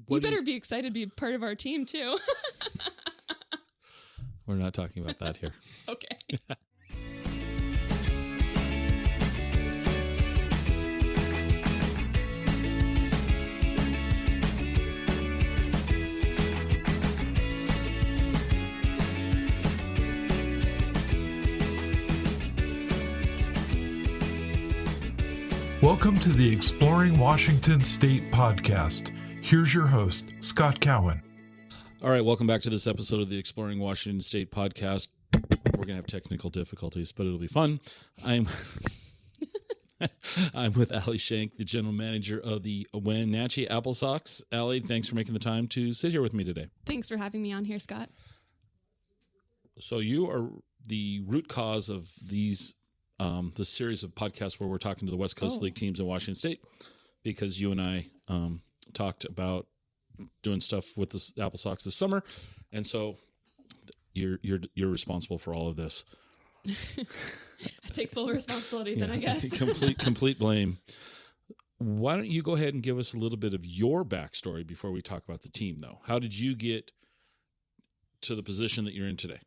You better be excited to be part of our team, too. We're not talking about that here. Okay. Welcome to the Exploring Washington State podcast. Here's your host, Scott Cowan. All right, welcome back to this episode of the Exploring Washington State podcast. We're going to have technical difficulties, but it'll be fun. I'm with Allie Schank, the general manager of the Wenatchee AppleSox. Allie, thanks for making the time to sit here with me today. Thanks for having me on here, Scott. So you are the root cause of these the series of podcasts where we're talking to the West Coast League teams in Washington State, because you and I talked about doing stuff with the AppleSox this summer, and so you're responsible for all of this. I take full responsibility then, I guess. complete blame. Why don't you go ahead and give us a little bit of your backstory before we talk about the team, though? How did you get to the position that you're in today?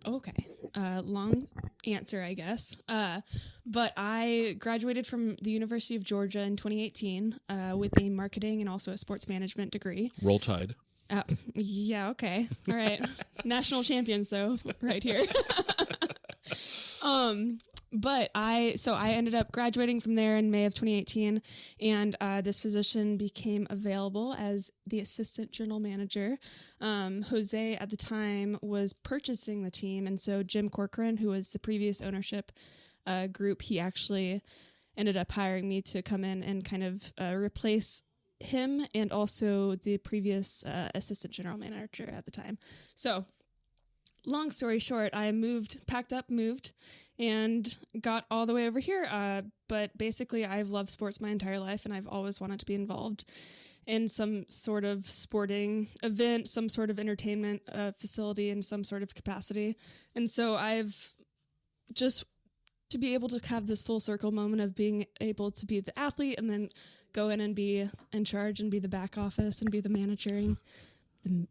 Okay. Long answer, I guess. But I graduated from the University of Georgia in 2018 with a marketing and also a sports management degree. Roll Tide. Yeah, okay. All right. National champions, though, right here. But I ended up graduating from there in May of 2018, and this position became available as the assistant general manager. Jose at the time was purchasing the team, and so Jim Corcoran, who was the previous ownership group, he actually ended up hiring me to come in and kind of replace him and also the previous assistant general manager at the time. So long story short, I packed up, moved, and got all the way over here. But basically, I've loved sports my entire life, and I've always wanted to be involved in some sort of sporting event, some sort of entertainment facility in some sort of capacity. And so I've just to be able to have this full circle moment of being able to be the athlete and then go in and be in charge and be the back office and be the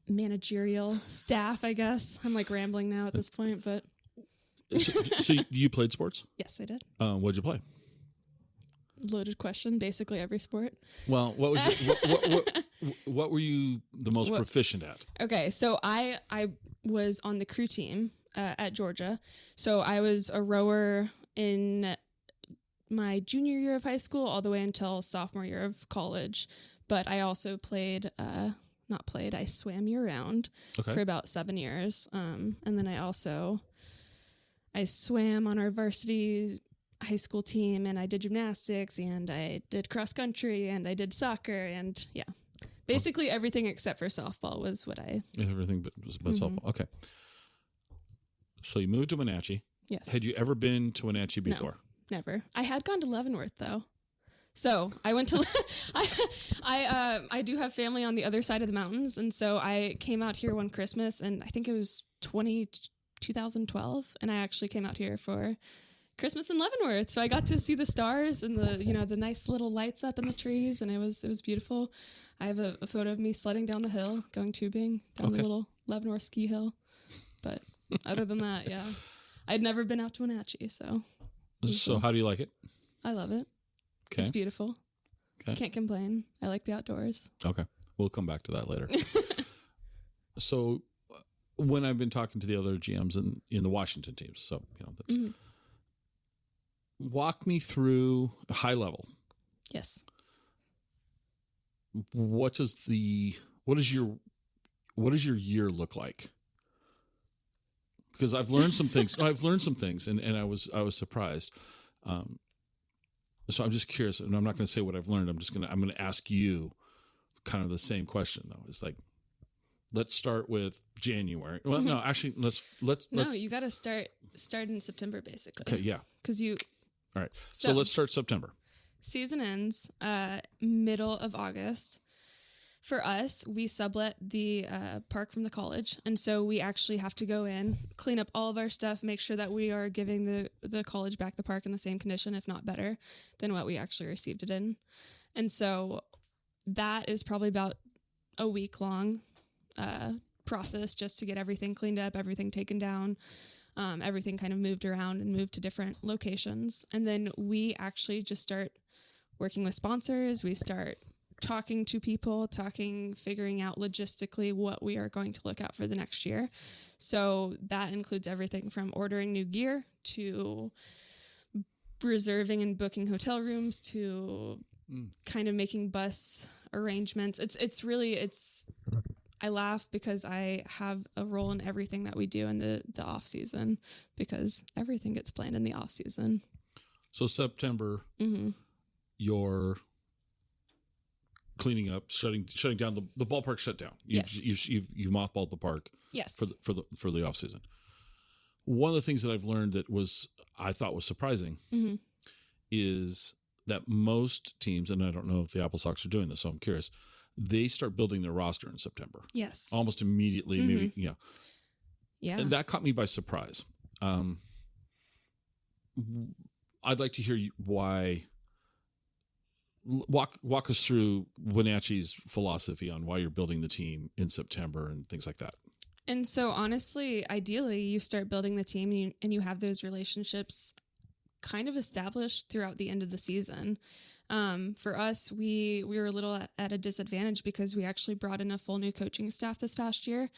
managerial staff, I guess. I'm like rambling now at this point, but. So you played sports? Yes, I did. What'd you play? Loaded question. Basically every sport. Well, what was what were you the most proficient at? Okay, so I was on the crew team at Georgia. So I was a rower in my junior year of high school all the way until sophomore year of college. But I also I swam year round for about 7 years. And then I swam on our varsity high school team, and I did gymnastics, and I did cross country, and I did soccer, and yeah. Basically everything except for softball was what I... Everything but softball. Okay. So you moved to Wenatchee. Yes. Had you ever been to Wenatchee before? No, never. I had gone to Leavenworth, though. So I went to, I do have family on the other side of the mountains. And so I came out here one Christmas, and I think it was 2012. And I actually came out here for Christmas in Leavenworth. So I got to see the stars and the nice little lights up in the trees. And it was beautiful. I have a photo of me sledding down the hill, going tubing down the little Leavenworth ski hill. But other than that, yeah, I'd never been out to Wenatchee. So how do you like it? I love it. Okay. It's beautiful. Okay. Can't complain. I like the outdoors. Okay. We'll come back to that later. So when I've been talking to the other GMs in the Washington teams, so, that's walk me through high level. Yes. What does your year look like? Because I've learned some things. And I was surprised. So I'm just curious, and I'm not going to say what I've learned. I'm going to ask you kind of the same question though. It's like, let's start with January. Well, no, actually, let's. No, you got to start in September basically. Okay, yeah. All right. So let's start September. Season ends middle of August. For us, we sublet the park from the college, and so we actually have to go in, clean up all of our stuff, make sure that we are giving the college back the park in the same condition, if not better, than what we actually received it in. And so that is probably about a week-long process just to get everything cleaned up, everything taken down, everything kind of moved around and moved to different locations. And then we actually just start working with sponsors. We start talking to people, figuring out logistically what we are going to look at for the next year. So that includes everything from ordering new gear to reserving and booking hotel rooms to kind of making bus arrangements. I laugh because I have a role in everything that we do in the off season, because everything gets planned in the off season. So September, you're cleaning up, shutting down the ballpark. Shut down. You've mothballed the park. Yes. For the off season. One of the things that I've learned that I thought was surprising is that most teams, and I don't know if the AppleSox are doing this, so I'm curious, they start building their roster in September. Yes. Almost immediately, maybe, Yeah. And that caught me by surprise. I'd like to hear why. Walk us through Wenatchee's philosophy on why you're building the team in September and things like that. And so honestly, ideally, you start building the team and you have those relationships kind of established throughout the end of the season. For us, we were a little at a disadvantage because we actually brought in a full new coaching staff this past year,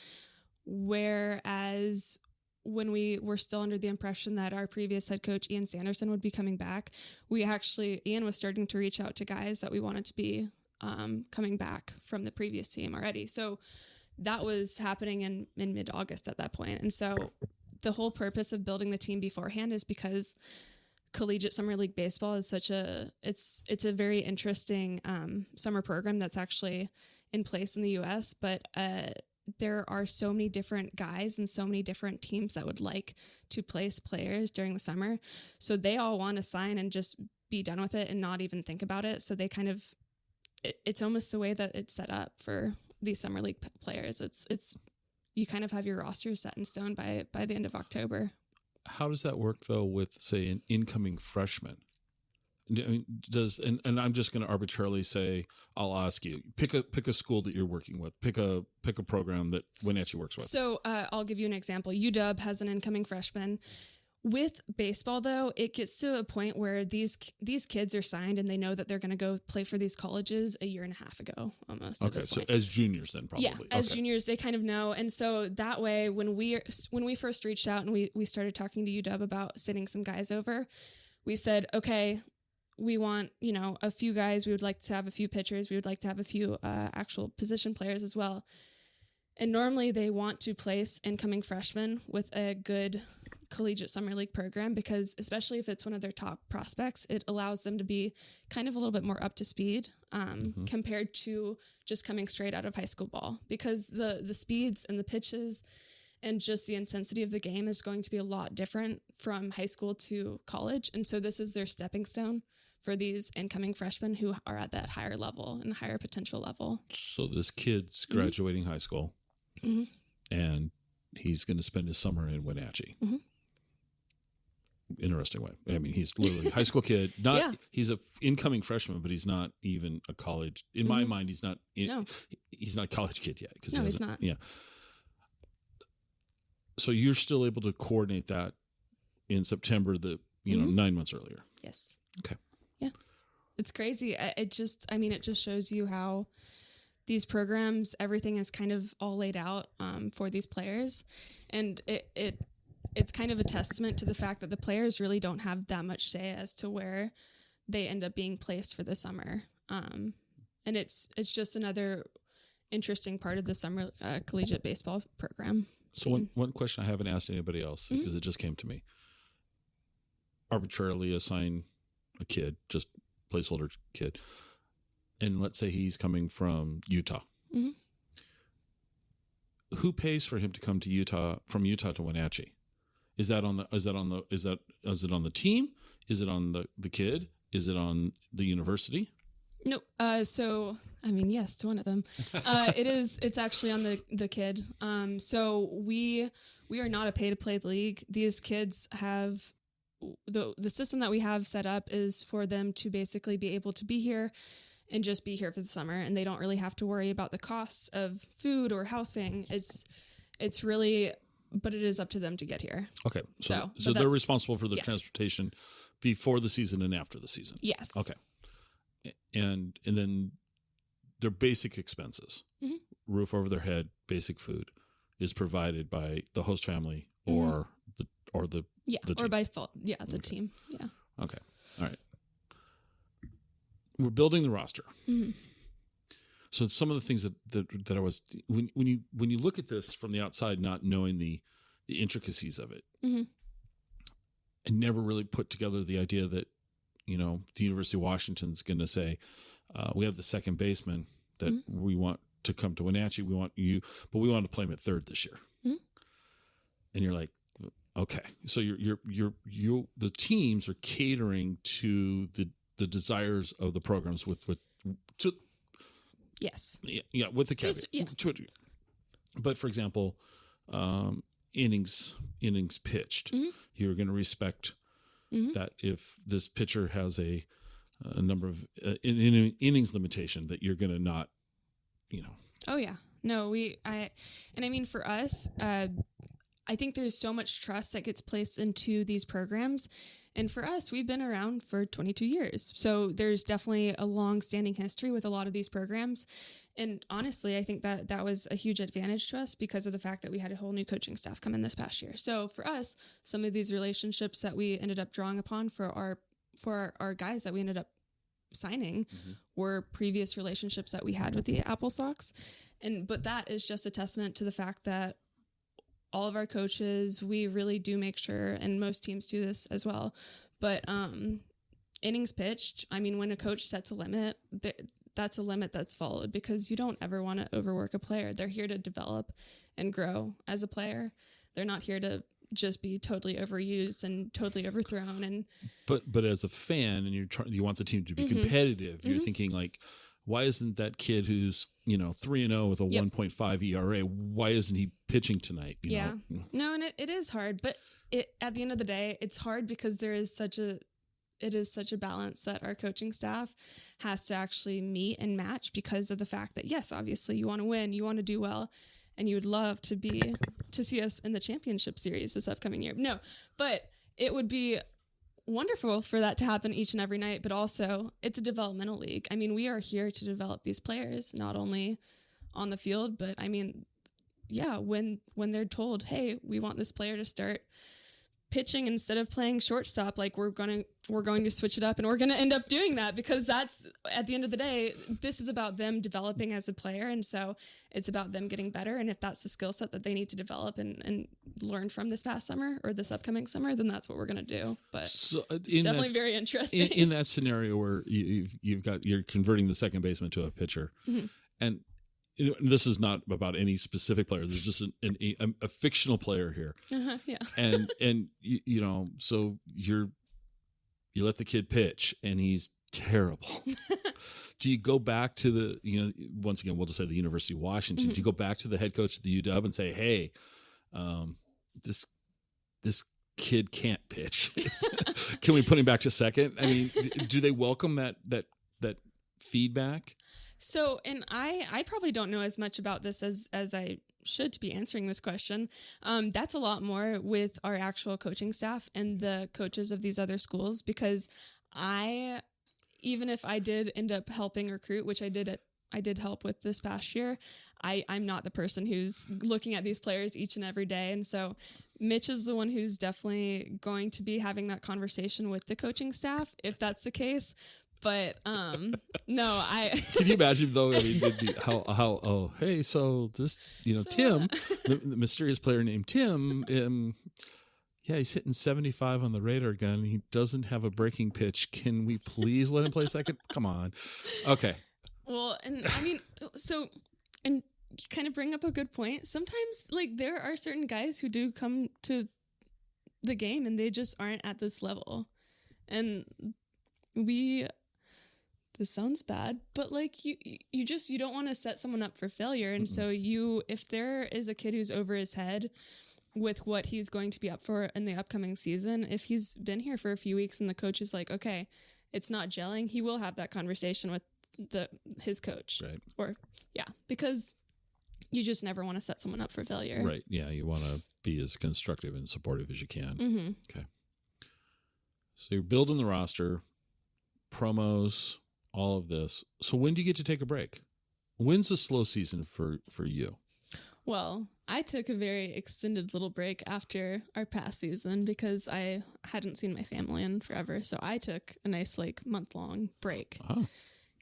whereas when we were still under the impression that our previous head coach, Ian Sanderson, would be coming back, Ian was starting to reach out to guys that we wanted to be coming back from the previous team already. So that was happening in mid-August at that point. And so the whole purpose of building the team beforehand is because collegiate summer league baseball is it's a very interesting summer program that's actually in place in the U.S., but there are so many different guys and so many different teams that would like to place players during the summer. So they all want to sign and just be done with it and not even think about it. So they kind of, it's almost the way that it's set up for these summer league players. It's you kind of have your roster set in stone by the end of October. How does that work though with, say, an incoming freshman? I mean, and I'm just going to arbitrarily say, I'll ask you, pick a school that you're working with, pick a program that Wenatchee works with. So I'll give you an example. UW has an incoming freshman. With baseball, though, it gets to a point where these kids are signed and they know that they're going to go play for these colleges a year and a half ago, almost. Okay, so as juniors, then probably. Yeah, as juniors, they kind of know, and so that way, when we first reached out and we started talking to UW about sending some guys over, we said, okay, we want a few guys. We would like to have a few pitchers. We would like to have a few actual position players as well. And normally, they want to place incoming freshmen with a good collegiate summer league program, because especially if it's one of their top prospects, it allows them to be kind of a little bit more up to speed compared to just coming straight out of high school ball, because the speeds and the pitches and just the intensity of the game is going to be a lot different from high school to college. And so this is their stepping stone for these incoming freshmen who are at that higher level and higher potential level. So this kid's graduating high school and he's going to spend his summer in Wenatchee. Interesting way. I mean, he's literally a high school kid. He's an incoming freshman, but he's not even a college. In my mind, he's not. He's not a college kid yet. No, he's not. Yeah. So you're still able to coordinate that in September, 9 months earlier. Yes. Okay. Yeah, it's crazy. It just shows you how these programs, everything is kind of all laid out for these players, and it's kind of a testament to the fact that the players really don't have that much say as to where they end up being placed for the summer. And it's just another interesting part of the summer collegiate baseball program. So one question I haven't asked anybody else, because it just came to me. Arbitrarily assign a kid, just placeholder kid, and let's say he's coming from Utah. Who pays for him to come to Utah, from Utah to Wenatchee? Is it on the team? Is it on the kid? Is it on the university? No. Yes, to one of them. It's actually on the kid. So we are not a pay to play league. These kids have the system that we have set up is for them to basically be able to be here and just be here for the summer, and they don't really have to worry about the costs of food or housing. It's really, but it is up to them to get here. Okay. So they're responsible for the yes. transportation before the season and after the season. Yes. Okay. And then their basic expenses, roof over their head, basic food, is provided by the host family or the team. Or by default. Yeah, the team. Yeah. Okay. All right. We're building the roster. So some of the things that I was when you look at this from the outside, not knowing the intricacies of it, I never really put together the idea that the University of Washington's going to say, we have the second baseman that we want to come to Wenatchee. We want you, but we want to play him at third this year. And you're like, okay, so you're the teams are catering to the desires of the programs to yes, yeah, with the caveat. But for example, innings pitched, you're going to respect that if this pitcher has a number of innings limitation, that you're going to not, Oh yeah, no, I mean for us, I think there's so much trust that gets placed into these programs. And for us, we've been around for 22 years. So there's definitely a long-standing history with a lot of these programs. And honestly, I think that was a huge advantage to us because of the fact that we had a whole new coaching staff come in this past year. So for us, some of these relationships that we ended up drawing upon for our guys that we ended up signing were previous relationships that we had with the AppleSox. But that is just a testament to the fact that all of our coaches, we really do make sure, and most teams do this as well, but innings pitched, I mean, when a coach sets a limit, that's a limit that's followed because you don't ever want to overwork a player. They're here to develop and grow as a player. They're not here to just be totally overused and totally overthrown. And but as a fan, and you want the team to be competitive, you're thinking like, why isn't that kid who's 3-0 with a 1.5 ERA? Why isn't he pitching tonight? You know? No, and it is hard, but at the end of the day, it's hard because it is such a balance that our coaching staff has to actually meet and match because of the fact that yes, obviously you want to win, you want to do well, and you would love to see us in the championship series this upcoming year. No, but it would be wonderful for that to happen each and every night, but also it's a developmental league. I mean, we are here to develop these players, not only on the field, but I mean, yeah, when they're told, hey, we want this player to start pitching instead of playing shortstop, like we're going to switch it up, and we're going to end up doing that because that's, at the end of the day, this is about them developing as a player, and so it's about them getting better, and if that's the skill set that they need to develop and learn from this past summer or this upcoming summer, then that's what we're going to do. But so it's definitely very interesting. In that scenario where you're converting the second baseman to a pitcher, and this is not about any specific player. There's just a fictional player here. Yeah. And so you let the kid pitch and he's terrible. Do you go back to the, once again, we'll just say the University of Washington, do you go back to the head coach of the UW and say, hey, this kid can't pitch. Can we put him back to second? I mean, do they welcome that feedback? So, and I probably don't know as much about this as I should to be answering this question. That's a lot more with our actual coaching staff and the coaches of these other schools, because even if I did end up helping recruit, which I did help with this past year, I'm not the person who's looking at these players each and every day. And so Mitch is the one who's definitely going to be having that conversation with the coaching staff, if that's the case. But no, Can you imagine though? I mean, hey, so this, Tim, the mysterious player named Tim, he's hitting 75 on the radar gun. He doesn't have a breaking pitch. Can we please let him play second? Come on. Okay. Well, and I mean, and you kind of bring up a good point. Sometimes, like, there are certain guys who do come to the game and they just aren't at this level, and this sounds bad, but like you don't want to set someone up for failure. And so if there is a kid who's over his head with what he's going to be up for in the upcoming season, if he's been here for a few weeks and the coach is like, okay, it's not gelling, he will have that conversation his coach. Right. Or because you just never want to set someone up for failure. Right. Yeah. You want to be as constructive and supportive as you can. Mm-hmm. Okay. So you're building the roster, promos, all of this. So when do you get to take a break? When's the slow season for you? Well, I took a very extended little break after our past season because I hadn't seen my family in forever. So I took a nice month-long break. Oh.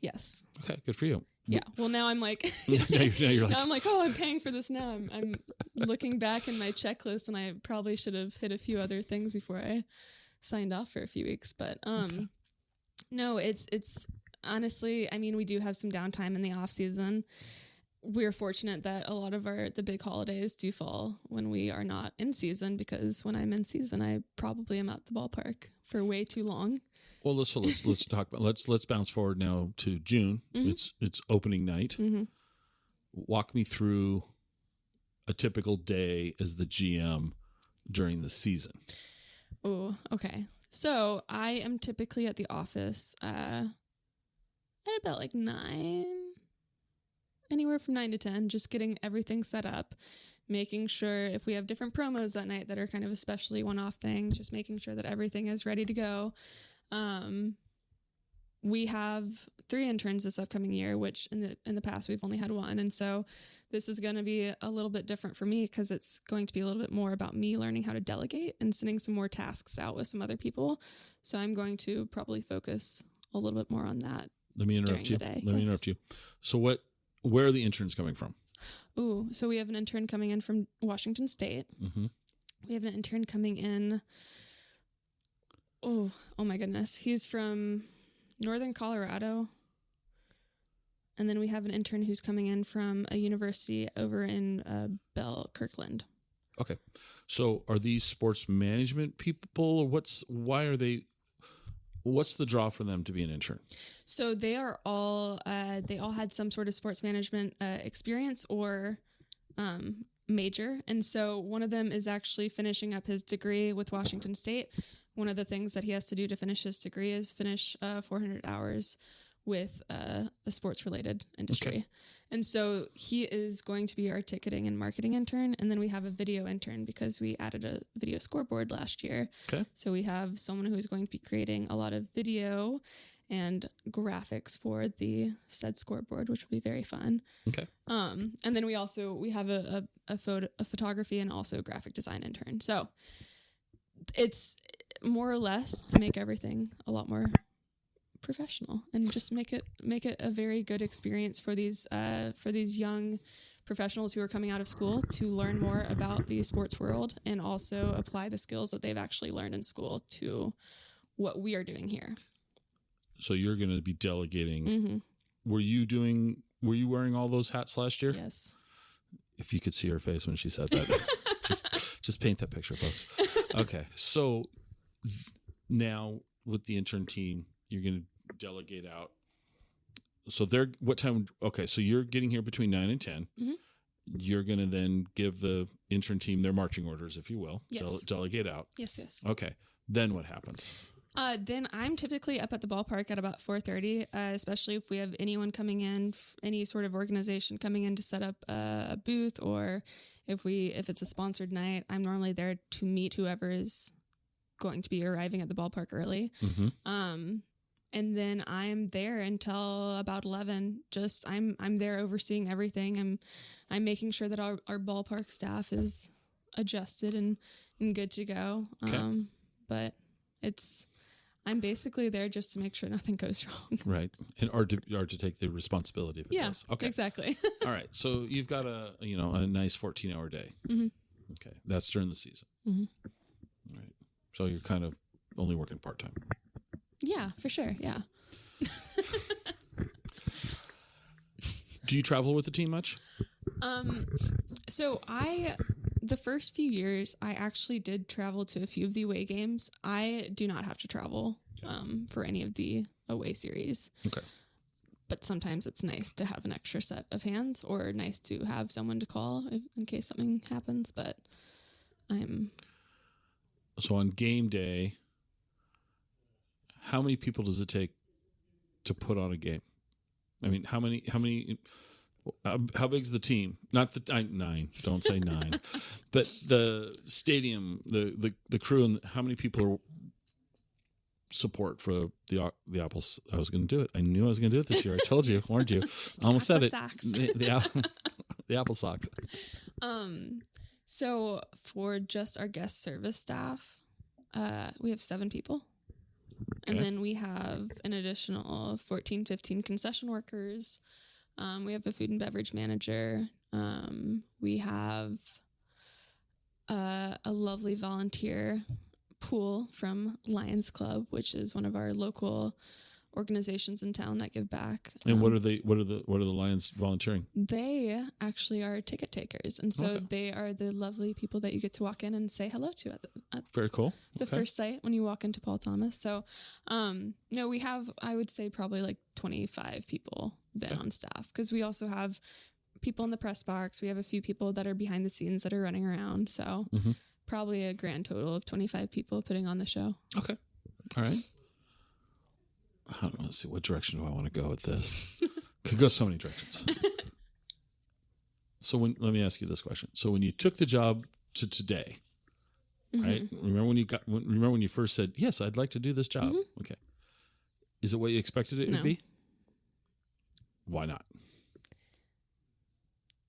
Yes. Okay. Good for you. Yeah. Well, now I'm like, now you're like, now I'm like, oh, I'm paying for this now. I'm looking back in my checklist, and I probably should have hit a few other things before I signed off for a few weeks. But no, it's honestly, I mean, we do have some downtime in the off season. We're fortunate that a lot of the big holidays do fall when we are not in season, because when I'm in season, I probably am at the ballpark for way too long. well, let's talk about let's bounce forward now to June. Mm-hmm. It's opening night. Mm-hmm. Walk me through a typical day as the GM during the season. Oh, okay. So I am typically at the office at about 9, anywhere from 9 to 10, just getting everything set up, making sure if we have different promos that night that are kind of especially one-off things, just making sure that everything is ready to go. We have 3 interns this upcoming year, which in the past we've only had 1. And so this is going to be a little bit different for me because it's going to be a little bit more about me learning how to delegate and sending some more tasks out with some other people. So I'm going to probably focus a little bit more on that. Let me interrupt you. Let me interrupt you. So where are the interns coming from? Ooh, so we have an intern coming in from Washington State. Mm-hmm. We have an intern coming in. Oh my goodness. He's from Northern Colorado. And then we have an intern who's coming in from a university over in Kirkland. Okay. So are these sports management people, or what's the draw for them to be an intern? So they are all, they all had some sort of sports management experience or major. And so one of them is actually finishing up his degree with Washington State. One of the things that he has to do to finish his degree is finish 400 hours with a sports-related industry. Okay. And so he is going to be our ticketing and marketing intern. And then we have a video intern because we added a video scoreboard last year. Okay. So we have someone who's going to be creating a lot of video and graphics for the said scoreboard, which will be very fun. Okay. And then we have a photography and also graphic design intern. So it's more or less to make everything a lot more professional and just make it a very good experience for these young professionals who are coming out of school to learn more about the sports world and also apply the skills that they've actually learned in school to what we are doing here. So you're going to be delegating. Mm-hmm. Were you wearing all those hats last year? Yes. If you could see her face when she said that, just paint that picture, folks. Okay. So now with the intern team, you're going to delegate out. So what time? Okay. So you're getting here between 9 and 10. Mm-hmm. You're going to then give the intern team their marching orders, if you will. Yes. Delegate out. Yes. Okay. Then what happens? Then I'm typically up at the ballpark at about 4:30, especially if we have anyone coming in, any sort of organization coming in to set up a booth, or if it's a sponsored night, I'm normally there to meet whoever is going to be arriving at the ballpark early. Mm-hmm. And then I'm there until about 11. I'm there overseeing everything. I'm making sure that our ballpark staff is adjusted and good to go. Okay. But I'm basically there just to make sure nothing goes wrong. Right. And are to take the responsibility of it. Yeah, does. Okay. Exactly. All right. So you've got a nice 14-hour day. Mm-hmm. Okay. That's during the season. Mm-hmm. All right. So you're kind of only working part-time. Yeah, for sure. Yeah. Do you travel with the team much? So the first few years, I actually did travel to a few of the away games. I do not have to travel for any of the away series. Okay. But sometimes it's nice to have an extra set of hands, or nice to have someone to call in case something happens. But So on game day, how many people does it take to put on a game? I mean, how many? How big's the team? Not the 9. Don't say 9, but the stadium, the crew, and how many people are support for the apples? I was going to do it. I knew I was going to do it this year. I told you, warned you. I almost said it. The AppleSox. So for just our guest service staff, we have 7 people. Okay. And then we have an additional 14, 15 concession workers. We have a food and beverage manager. We have a lovely volunteer pool from Lions Club, which is one of our local organizations in town that give back. And what are the Lions volunteering? They actually are ticket takers, and so they are the lovely people that you get to walk in and say hello to at very cool. The first site when you walk into Paul Thomas. So, no, we have, I would say, probably like 25 people then on staff, because we also have people in the press box. We have a few people that are behind the scenes that are running around. So probably a grand total of 25 people putting on the show. Okay. All right. Let's see. What direction do I want to go with this? Could go so many directions. So let me ask you this question. So when you took the job to today, right? Remember when you first said, yes, I'd like to do this job. Okay. Is it what you expected it would be? Why not?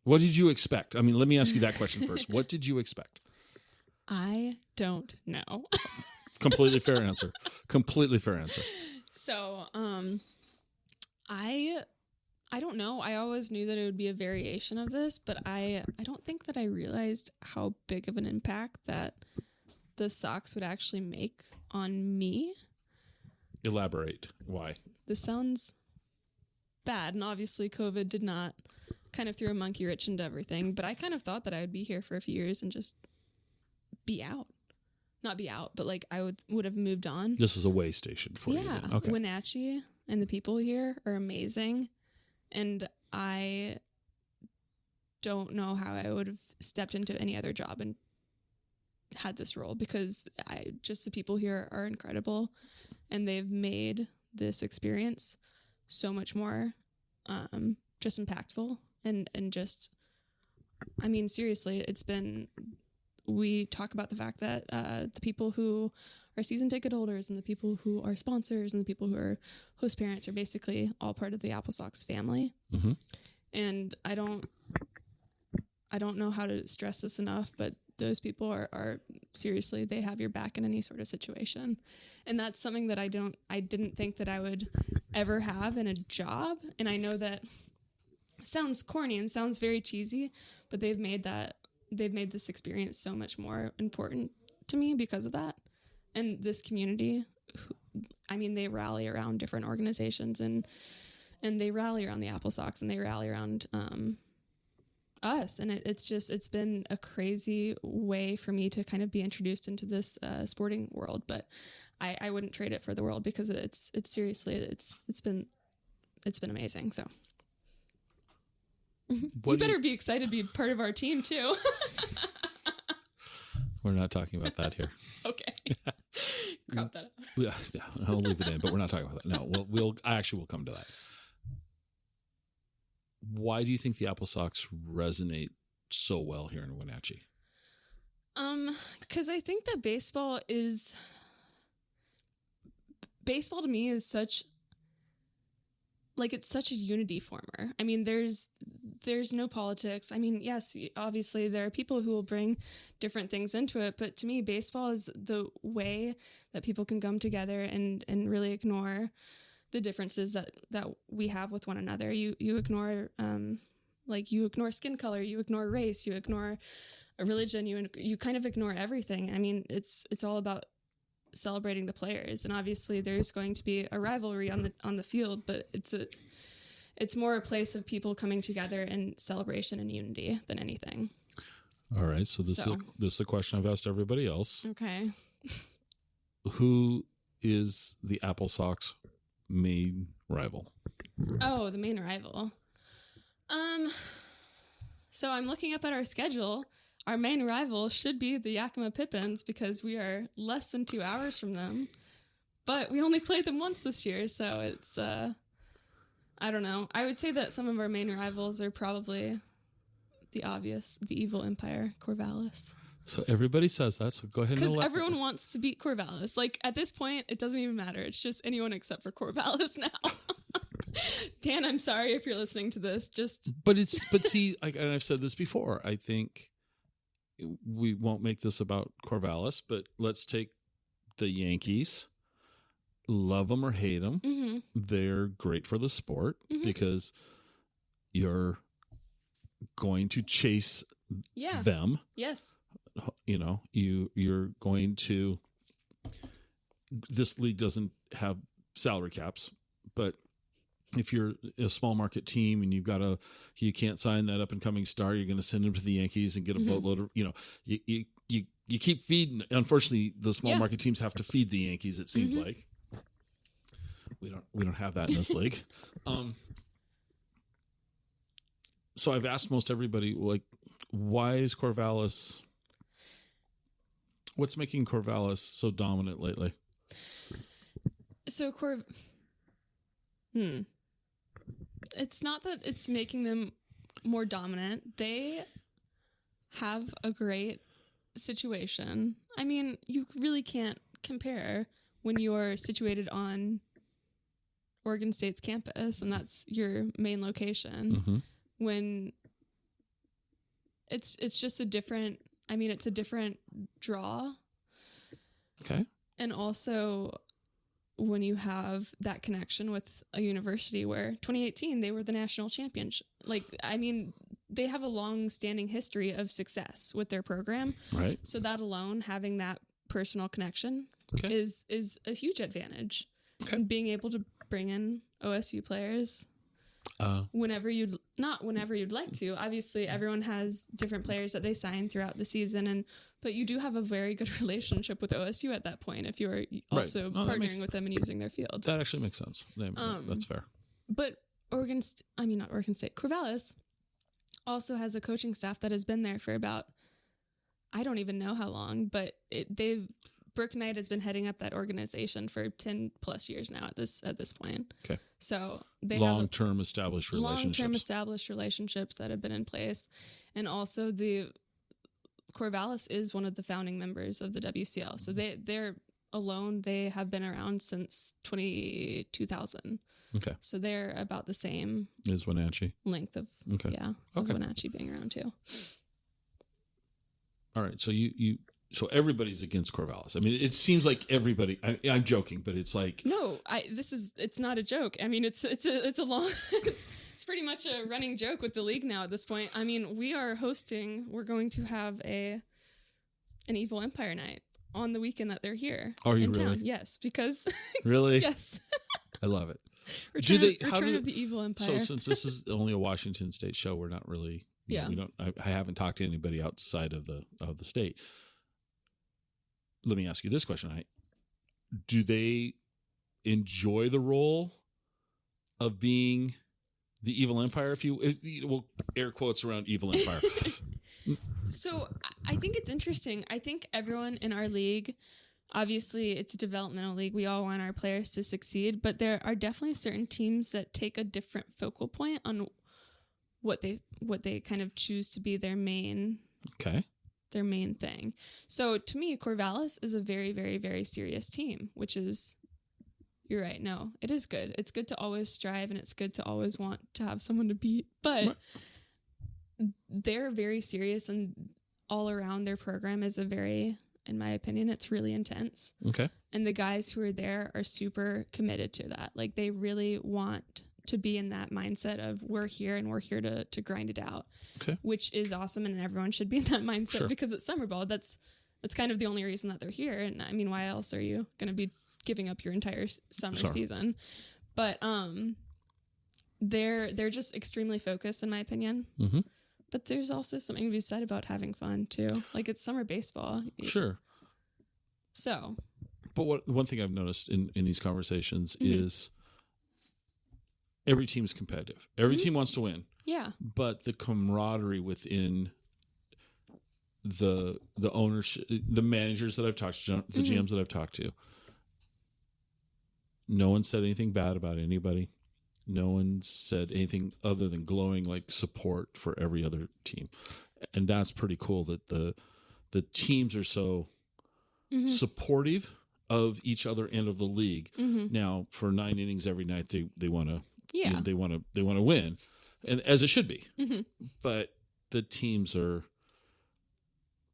What did you expect? I mean, let me ask you that question first. What did you expect? I don't know. Completely fair answer. Completely fair answer. So, I don't know. I always knew that it would be a variation of this, but I don't think that I realized how big of an impact that the socks would actually make on me. Elaborate. Why? This sounds bad, and obviously COVID did not kind of threw a monkey wrench into everything, but I kind of thought that I would be here for a few years and just be out. Not be out, but like I would have moved on. This is a way station for you. Yeah. Okay. Wenatchee and the people here are amazing. And I don't know how I would have stepped into any other job and had this role, because the people here are incredible, and they've made this experience so much more just impactful and just, I mean, seriously, we talk about the fact that the people who are season ticket holders and the people who are sponsors and the people who are host parents are basically all part of the AppleSox family. And I don't know how to stress this enough, but those people are seriously, they have your back in any sort of situation. And that's something that I didn't think that I would ever have in a job. And I know that sounds corny and sounds very cheesy, but they've made this experience so much more important to me because of that. And this community, they rally around different organizations and they rally around the AppleSox, and they rally around us. And it's been a crazy way for me to kind of be introduced into this sporting world, but I wouldn't trade it for the world, because it's seriously, it's been amazing. So. You better be excited to be part of our team too. We're not talking about that here. Okay. Crop that out. Yeah, I'll leave it in, but we're not talking about that. No, we'll come to that. Why do you think the AppleSox resonate so well here in Wenatchee? Because I think that baseball to me is such, like, it's such a unity former. I mean, there's no politics. I mean, yes, obviously there are people who will bring different things into it, but to me, baseball is the way that people can come together and really ignore the differences that we have with one another. You ignore, you ignore skin color, you ignore race, you ignore a religion, you kind of ignore everything. I mean, it's all about celebrating the players, and obviously there's going to be a rivalry on the field, but it's more a place of people coming together in celebration and unity than anything. All right, so this is a question I've asked everybody else. Okay. Who is the AppleSox main rival? Oh, the main rival. So I'm looking up at our schedule. Our main rival should be the Yakima Pippins, because we are less than 2 hours from them. But we only played them once this year, so it's I don't know. I would say that some of our main rivals are probably the obvious, the evil empire, Corvallis. So everybody says that, so go ahead and Because everyone wants to beat Corvallis. Like, at this point, it doesn't even matter. It's just anyone except for Corvallis now. Dan, I'm sorry if you're listening to this. But see, and I've said this before, I think we won't make this about Corvallis, but let's take the Yankees. Love them or hate them. Mm-hmm. They're great for the sport because you're going to chase them. Yes. You know, you're going to, this league doesn't have salary caps, but if you're a small market team and you can't sign that up and coming star, you're going to send him to the Yankees and get a boatload of, you keep feeding. Unfortunately, the small market teams have to feed the Yankees. It seems like we don't have that in this league. So I've asked most everybody, like, why is Corvallis? What's making Corvallis so dominant lately? So it's not that it's making them more dominant. They have a great situation. I mean, you really can't compare when you're situated on Oregon State's campus and that's your main location. Mm-hmm. When it's just a different draw. Okay. And also when you have that connection with a university where 2018 they were the national champions. Like, I mean, they have a long-standing history of success with their program. Right. So that alone, having that personal connection is a huge advantage. Okay. And being able to bring in OSU players whenever you'd like to. Obviously, everyone has different players that they sign throughout the season, but you do have a very good relationship with OSU at that point if you're also partnering with them and using their field. That actually makes sense. That's fair. But not Oregon State, Corvallis also has a coaching staff that has been there for about, I don't even know how long, but Brooke Knight has been heading up that organization for 10 plus years now at this point. Okay. So they have long-term established relationships that have been in place. And also the Corvallis is one of the founding members of the WCL. So they're alone. They have been around since 2000. Okay. So they're about the same as Wenatchee length of Wenatchee being around too. All right. So so everybody's against Corvallis. I mean, it seems like everybody. I'm joking, but it's like no. It's not a joke. I mean, it's a long. It's pretty much a running joke with the league now at this point. I mean, we're going to have an Evil Empire night on the weekend that they're here. Are you in really? Town. Yes, because really. Yes. I love it. Return of the Evil Empire. So since this is only a Washington State show, we're not really. We don't. I haven't talked to anybody outside of the state. Let me ask you this question. Do they enjoy the role of being the evil empire? Well, air quotes around evil empire. So I think it's interesting. I think everyone in our league, obviously it's a developmental league. We all want our players to succeed, but there are definitely certain teams that take a different focal point on what they kind of choose to be their main thing. So to me, Corvallis is a very, very, very serious team, which is, you're right. No, it is good. It's good to always strive and it's good to always want to have someone to beat, but they're very serious and all around their program is in my opinion, it's really intense. Okay. And the guys who are there are super committed to that. Like they really want to be in that mindset of we're here and we're here to grind it out, which is awesome. And everyone should be in that mindset because it's summer ball. That's kind of the only reason that they're here. And I mean, why else are you going to be giving up your entire summer season? But they're just extremely focused in my opinion. Mm-hmm. But there's also something to be said about having fun too. Like it's summer baseball. Sure. So. But one thing I've noticed in these conversations is every team is competitive. Every team wants to win. Yeah. But the camaraderie within the ownership, the managers that I've talked to, the GMs that I've talked to, no one said anything bad about anybody. no one said anything other than glowing like support for every other team. And that's pretty cool that the teams are so supportive of each other and of the league. Now, for 9 innings every night, they want to they want to win, and as it should be. But the teams are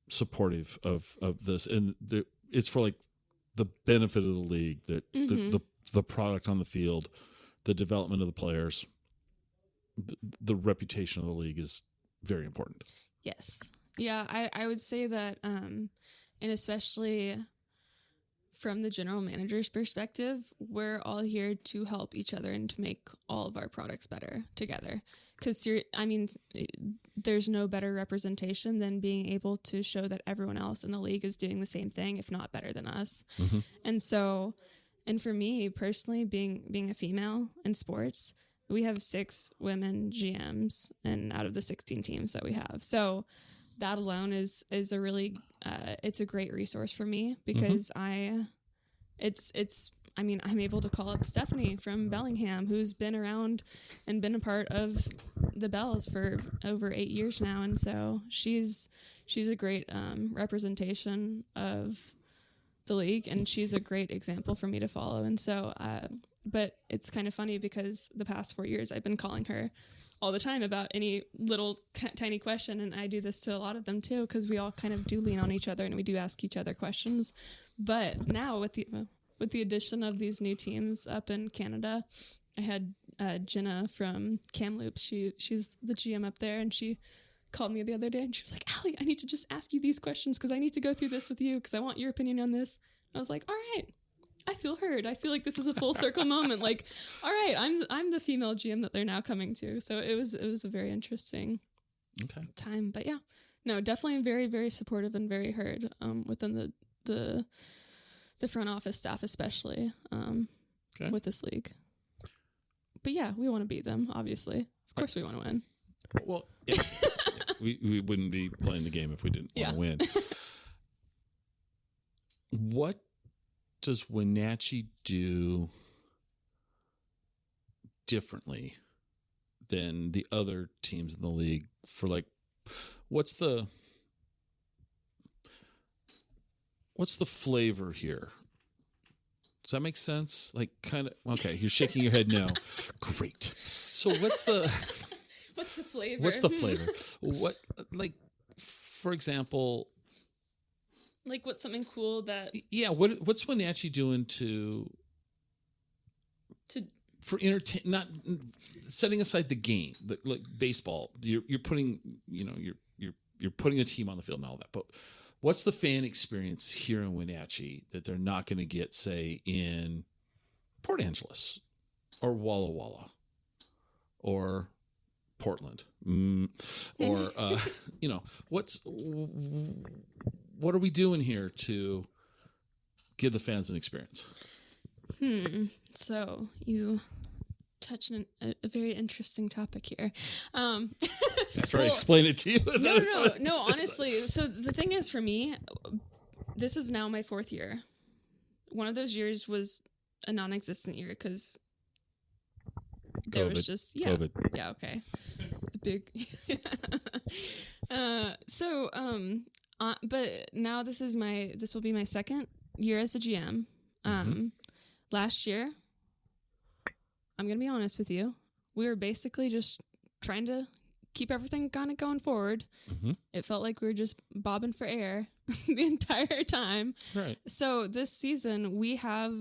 supportive of this, and it's for like the benefit of the league, that the product on the field, the development of the players, the reputation of the league is very important. Yes. Yeah, I would say that, and especially from the general manager's perspective, we're all here to help each other and to make all of our products better together. Because, there's no better representation than being able to show that everyone else in the league is doing the same thing, if not better than us. And so, and for me personally, being a female in sports, we have 6 women GMs and out of the 16 teams that we have. So that alone is a really, it's a great resource for me, because I'm able to call up Stephanie from Bellingham, who's been around and been a part of the Bells for over 8 years now. And so she's a great representation of the league, and she's a great example for me to follow. And so, but it's kind of funny because the past 4 years I've been calling her all the time about any little tiny question, and I do this to a lot of them too, because we all kind of do lean on each other and we do ask each other questions. But now with the addition of these new teams up in Canada, I had Jenna from Kamloops. She's the GM up there, and she called me the other day and she was like, Allie, I need to just ask you these questions because I need to go through this with you because I want your opinion on this. And I was like, all right, I feel heard. I feel like this is a full circle moment. Like, all right, I'm the female GM that they're now coming to. So it was a very interesting time. But yeah, no, definitely very, very supportive and very heard within the front office staff, especially with this league. But yeah, we want to beat them, obviously. Of course we want to win. Well, yeah. we wouldn't be playing the game if we didn't want to win. What does Wenatchee do differently than the other teams in the league for, like, what's the flavor here? Does that make sense? Like, kind of, okay, you're shaking your head no. Great. So what's the flavor? What's the flavor? What, like, for example, like, what's something cool that? Yeah, what's Wenatchee doing for entertain? Not setting aside the game, like baseball. You're putting you're putting a team on the field and all that. But what's the fan experience here in Wenatchee that they're not going to get, say, in Port Angeles or Walla Walla or Portland, or what are we doing here to give the fans an experience? So you touch on a very interesting topic here. After I explain it to you. No, honestly. So the thing is, for me, this is now my 4th year. One of those years was a non-existent year because there was just COVID. Yeah, okay. The big but now this will be my 2nd year as a GM. Last year, I'm going to be honest with you, we were basically just trying to keep everything kind of going forward. It felt like we were just bobbing for air the entire time. Right. So this season, we have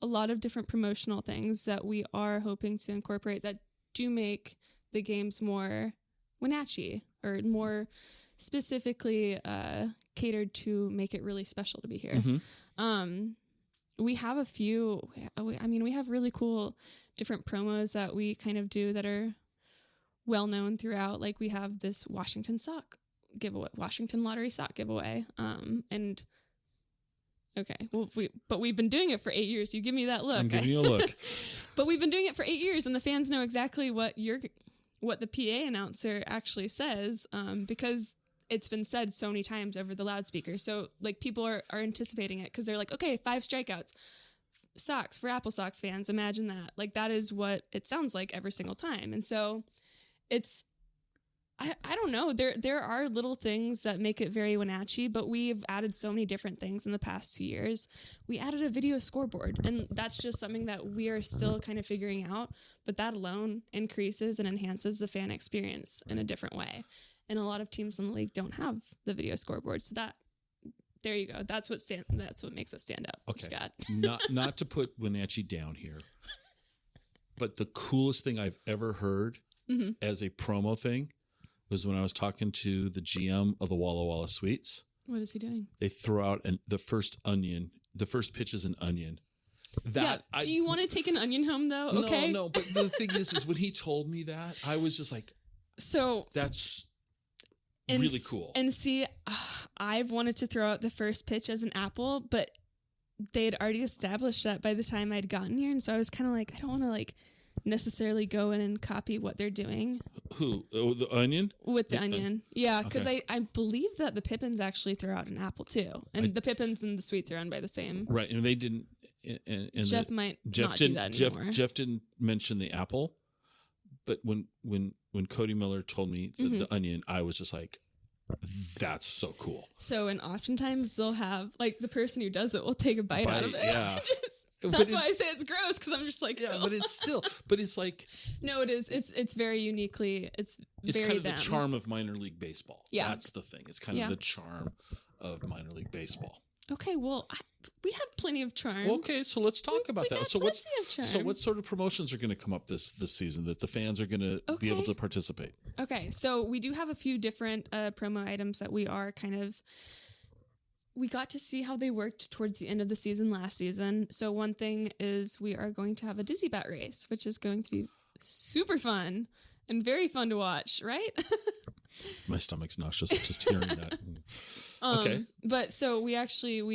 a lot of different promotional things that we are hoping to incorporate that do make the games more Wenatchee, or more specifically catered to make it really special to be here. We have a few, we have really cool different promos that we kind of do that are well known throughout. Like, we have this Washington Lottery sock giveaway. And okay, well, we've been doing it for 8 years. You give me that look. I'm giving you a look. But we've been doing it for 8 years, and the fans know exactly what the PA announcer actually says, because it's been said so many times over the loudspeaker. So, like, people are anticipating it because they're like, okay, 5 strikeouts. socks for AppleSox fans. Imagine that. Like, that is what it sounds like every single time. And so it's, I don't know. There are little things that make it very Wenatchee, but we've added so many different things in the past 2 years. We added a video scoreboard, and that's just something that we are still kind of figuring out. But that alone increases and enhances the fan experience in a different way. And a lot of teams in the league don't have the video scoreboard, so that. There you go. That's what makes it stand out. Okay. Scott. not to put Wenatchee down here, but the coolest thing I've ever heard as a promo thing was when I was talking to the GM of the Walla Walla Sweets. What is he doing? They throw out the first pitch is an onion. Do you want to take an onion home though? Okay. No. But the thing is when he told me that, I was just like, so that's really cool. And see, I've wanted to throw out the first pitch as an apple, but they had already established that by the time I'd gotten here, and so I was kind of like, I don't want to like necessarily go in and copy what they're doing. Who? Oh, the onion? With the onion. Yeah, because I believe that the Pippins actually throw out an apple too. And the Pippins and the Sweets are owned by the same. Right, and they didn't. And Jeff might not do that anymore. Jeff didn't mention the apple, but when Cody Miller told me the onion, I was just like, that's so cool. So, and oftentimes they'll have, like, the person who does it will take a bite out of it. Yeah. That's why I say it's gross, because I'm just like, yeah, but it's like. No, it is. It's very uniquely, it's very kind of them. the charm of minor league baseball. Yeah. That's the thing. It's kind of the charm of minor league baseball. Okay, well, we have plenty of charm. Okay, so let's talk about that. So what sort of promotions are going to come up this season that the fans are going to be able to participate? Okay, so we do have a few different promo items that we are we got to see how they worked towards the end of the season last season. So one thing is we are going to have a dizzy bat race, which is going to be super fun and very fun to watch, right? My stomach's nauseous just hearing that. Okay. But so we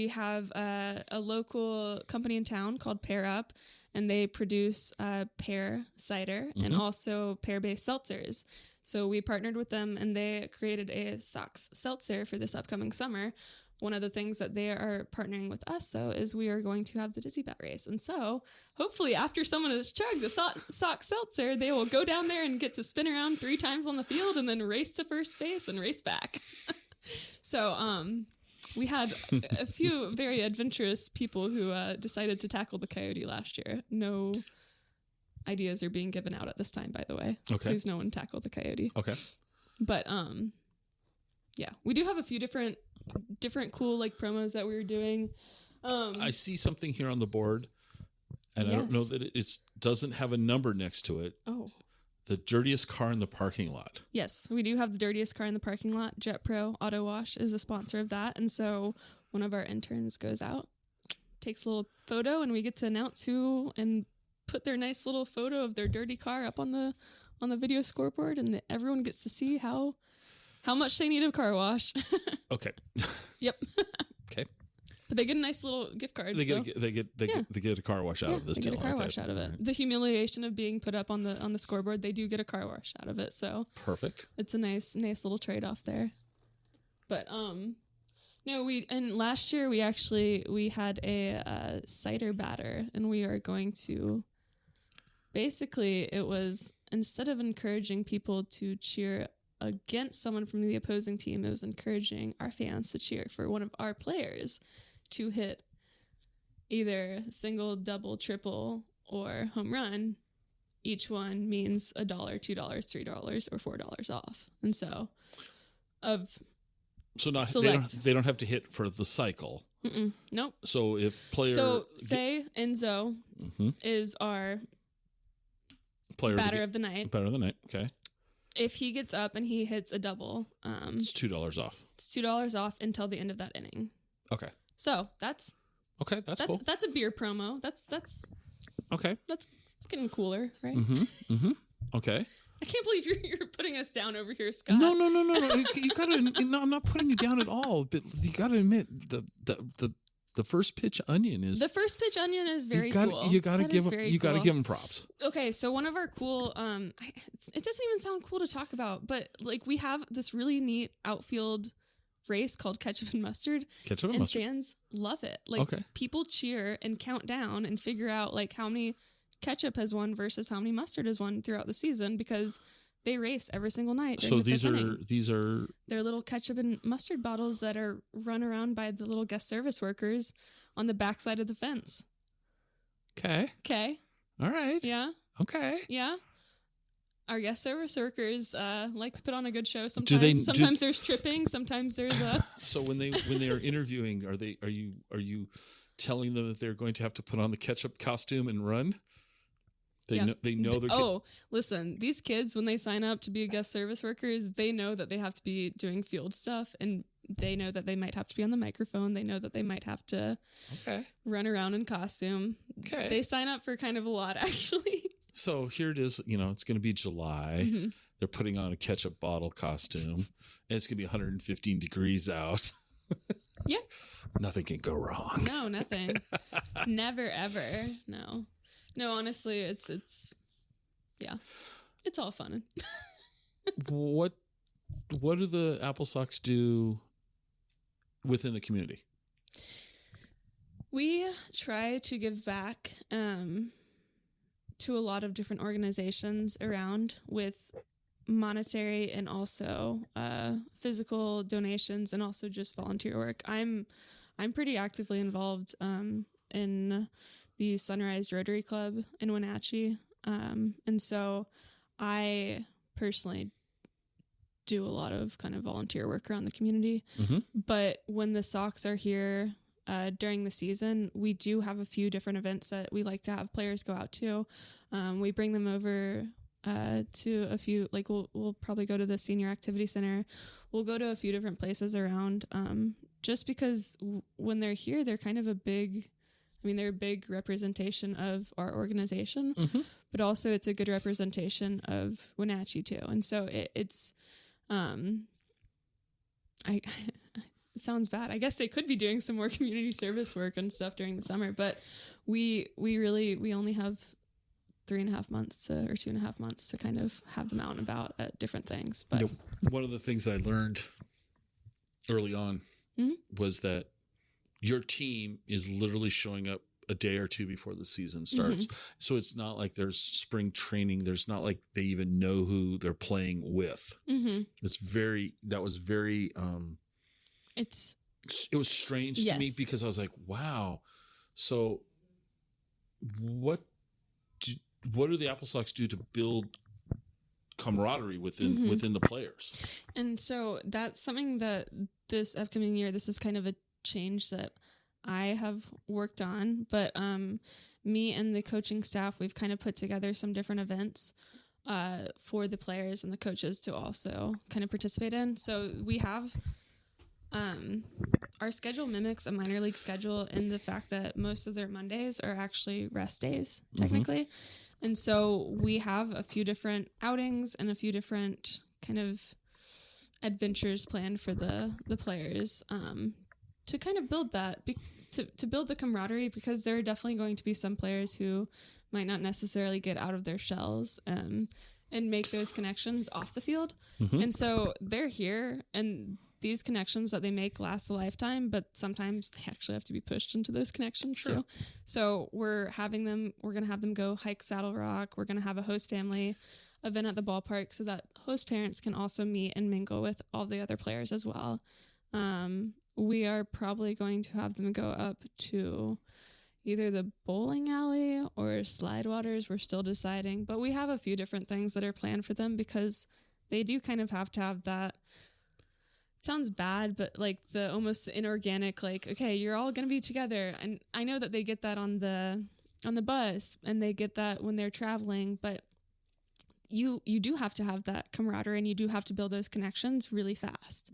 have a local company in town called Pear Up, and they produce pear cider and also pear-based seltzers. So we partnered with them, and they created a Sox seltzer for this upcoming summer. One of the things that they are partnering with us, though, is we are going to have the Dizzy Bat race. And so hopefully after someone has chugged a Sox seltzer, they will go down there and get to spin around 3 times on the field and then race to first base and race back. So we had a few very adventurous people who decided to tackle the coyote last year. No ideas are being given out at this time, by the way. Okay. Please no one tackle the coyote. Okay. But yeah, we do have a few different cool like promos that we were doing. I see something here on the board, and I don't know that it doesn't have a number next to it. Oh. The dirtiest car in the parking lot. Yes, we do have the dirtiest car in the parking lot. Jet Pro Auto Wash is a sponsor of that. And so one of our interns goes out, takes a little photo, and we get to announce who and put their nice little photo of their dirty car up on the video scoreboard, and everyone gets to see how much they need a car wash. Okay. Yep. Okay. But they get a nice little gift card. They get a car wash out of this deal. They get a car wash out of it. Right. The humiliation of being put up on the scoreboard, they do get a car wash out of it. So perfect. It's a nice little trade off there. But no, last year we had a cider batter, and we are going to basically, it was, instead of encouraging people to cheer against someone from the opposing team, it was encouraging our fans to cheer for one of our players to hit either single, double, triple, or home run. Each one means $1, $2, $3, or $4 off. And so they don't have to hit for the cycle. Nope. So if player say Enzo is our player batter of the night. Batter of the night. Okay. If he gets up and he hits a double, it's $2 off. It's $2 off until the end of that inning. Okay. So that's cool. That's a beer promo. That's okay. It's getting cooler, right? Okay. I can't believe you're putting us down over here, Scott. No. You gotta. No, I'm not putting you down at all. But you gotta admit the first pitch onion is very cool. You gotta give him props. Okay, so one of our cool it doesn't even sound cool to talk about, but like we have this really neat outfield race called Ketchup and Mustard. Ketchup and and mustard. fans love it. Like Okay. people cheer and count down and figure out like how many ketchup has won versus how many mustard has won throughout the season because they race every single night. So the fifth inning. these are They're little ketchup and mustard bottles that are run around by the little guest service workers on the backside of the fence. okay. Okay. All right. Yeah. Okay. Yeah. Our guest service workers like to put on a good show sometimes. Do they- sometimes there's tripping, sometimes there's So when they are interviewing, are you telling them that they're going to have to put on the ketchup costume and run? They Yeah. know they're Listen, these kids when they sign up to be guest service workers, they know that they have to be doing field stuff and they know that they might have to be on the microphone. They know that they might have to run around in costume. Okay. They sign up for kind of a lot actually. So here it is, it's going to be July. Mm-hmm. They're putting on a ketchup bottle costume and it's going to be 115 degrees out. Yeah. Nothing can go wrong. No, nothing. Never ever. No. No, honestly, it's all fun. What do the AppleSox do within the community? We try to give back to a lot of different organizations around with monetary and also physical donations and also just volunteer work. I'm pretty actively involved in the Sunrise Rotary Club in Wenatchee. And so I personally do a lot of kind of volunteer work around the community. Mm-hmm. But when the Sox are here during the season, we do have a few different events that we like to have players go out to. We bring them over to a few, like we'll probably go to the Senior Activity Center. We'll go to a few different places around just because when they're here, they're kind of they're a big representation of our organization, but also it's a good representation of Wenatchee too. And so it's, it sounds bad. I guess they could be doing some more community service work and stuff during the summer, but we only have 3.5 months or 2.5 months to kind of have them out and about at different things. But one of the things that I learned early on was that your team is literally showing up a day or two before the season starts. So it's not like there's spring training. There's not like they even know who they're playing with. It was very, it was strange to me because I was like, wow. So what do the AppleSox do to build camaraderie within the players? And so that's something that this upcoming year, this is kind of a change that I have worked on, but me and the coaching staff, we've kind of put together some different events for the players and the coaches to also kind of participate in. So we have our schedule mimics a minor league schedule in the fact that most of their Mondays are actually rest days, technically. And so we have a few different outings and a few different kind of adventures planned for the players to kind of build that, to build the camaraderie, because there are definitely going to be some players who might not necessarily get out of their shells and make those connections off the field. And so they're here, and these connections that they make last a lifetime, but sometimes they actually have to be pushed into those connections too. So we're going to have them go hike Saddle Rock. We're going to have a host family event at the ballpark so that host parents can also meet and mingle with all the other players as well. We are probably going to have them go up to either the bowling alley or Slidewaters. We're still deciding, but we have a few different things that are planned for them because they do kind of have to have that. It sounds bad, but like the almost inorganic, like, okay, you're all going to be together. And I know that they get that on the bus and they get that when they're traveling, but you do have to have that camaraderie and you do have to build those connections really fast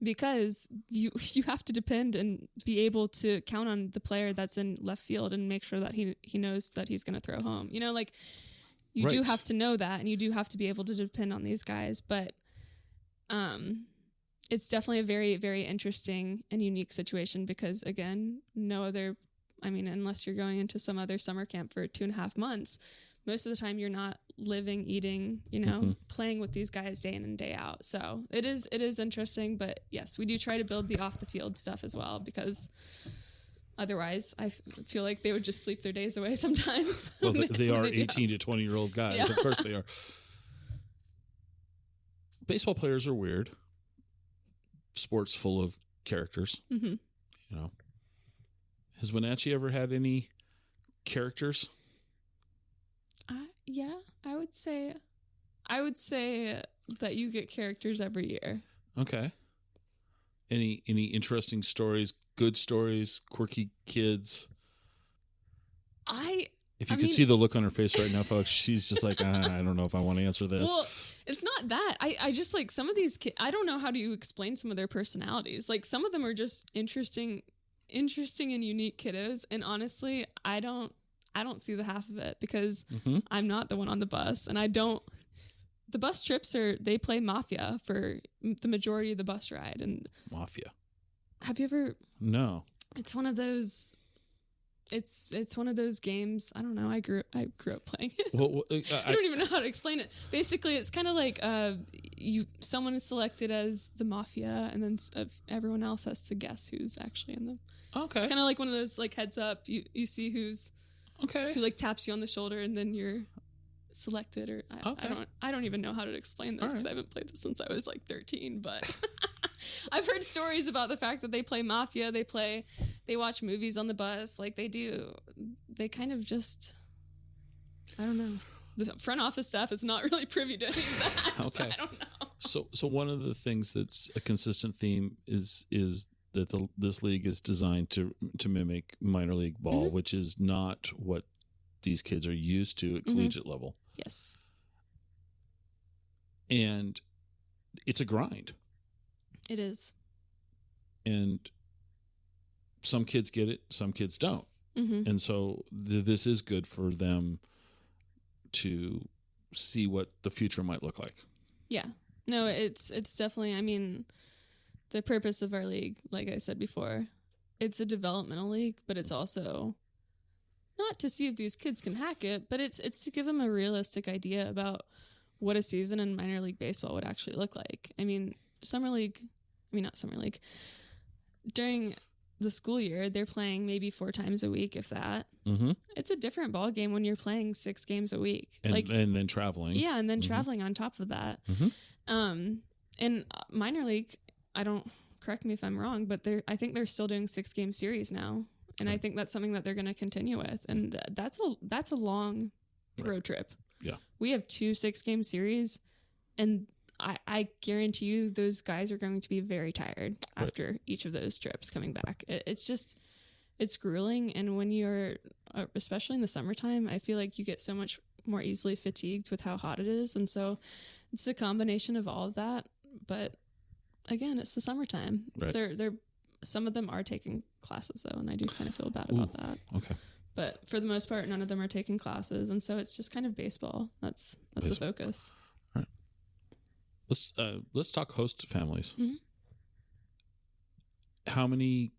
because you have to depend and be able to count on the player that's in left field and make sure that he knows that he's going to throw home. You know, like you do have to know that, and you do have to be able to depend on these guys. But it's definitely a very, very interesting and unique situation because, again, unless you're going into some other summer camp for 2.5 months, most of the time you're not living, eating, playing with these guys day in and day out. So it is interesting, but yes, we do try to build the off the field stuff as well, because otherwise I feel like they would just sleep their days away sometimes. Well, they are 18 to 20-year-old guys. Yeah. Of course they are. Baseball players are weird. Sports full of characters. Mm-hmm. Has Wenatchee ever had any characters? Yeah, I would say that you get characters every year. Okay. Any interesting stories, good stories, quirky kids? If you could see the look on her face right now, folks, she's just like, I don't know if I want to answer this. Well, it's not that. I just like some of these kids, I don't know how do you explain some of their personalities. Like some of them are just interesting and unique kiddos. And honestly, I don't see the half of it because I'm not the one on the bus, and the bus trips they play Mafia for the majority of the bus ride. And Mafia. Have you ever? No. It's one of those. It's one of those games. I don't know. I grew up playing it. Well, I don't even know how to explain it. Basically, it's kind of like someone is selected as the mafia, and then everyone else has to guess who's actually in them. Okay. It's kind of like one of those like heads up. You see who's who like taps you on the shoulder, and then you're selected. Or I don't even know how to explain this because I haven't played this since I was like 13. But I've heard stories about the fact that they play Mafia. They watch movies on the bus. Like they do. They kind of just, I don't know. The front office staff is not really privy to any of that. Okay. So I don't know. So one of the things that's a consistent theme is that this league is designed to mimic minor league ball, which is not what these kids are used to at collegiate level. Yes. And it's a grind. It is. And some kids get it, some kids don't. And so this is good for them to see what the future might look like. Yeah. No, it's definitely, I mean, the purpose of our league, like I said before, it's a developmental league, but it's also not to see if these kids can hack it, but it's to give them a realistic idea about what a season in minor league baseball would actually look like. I mean, not summer league. During the school year, they're playing maybe 4 times a week, if that. It's a different ball game when you're playing 6 games a week. And then traveling. Yeah, and then traveling on top of that. In minor league, correct me if I'm wrong, but I think they're still doing 6-game series now. And I think that's something that they're going to continue with. And that's a long road trip. Yeah. We have 2 6-game series, and I guarantee you those guys are going to be very tired after each of those trips coming back. It's grueling. And when you're, especially in the summertime, I feel like you get so much more easily fatigued with how hot it is. And so it's a combination of all of that. But again, it's the summertime. Right. Some of them are taking classes though. And I do kind of feel bad about that. Okay. But for the most part, none of them are taking classes. And so it's just kind of baseball. That's the focus. All right. Let's talk host families. How many?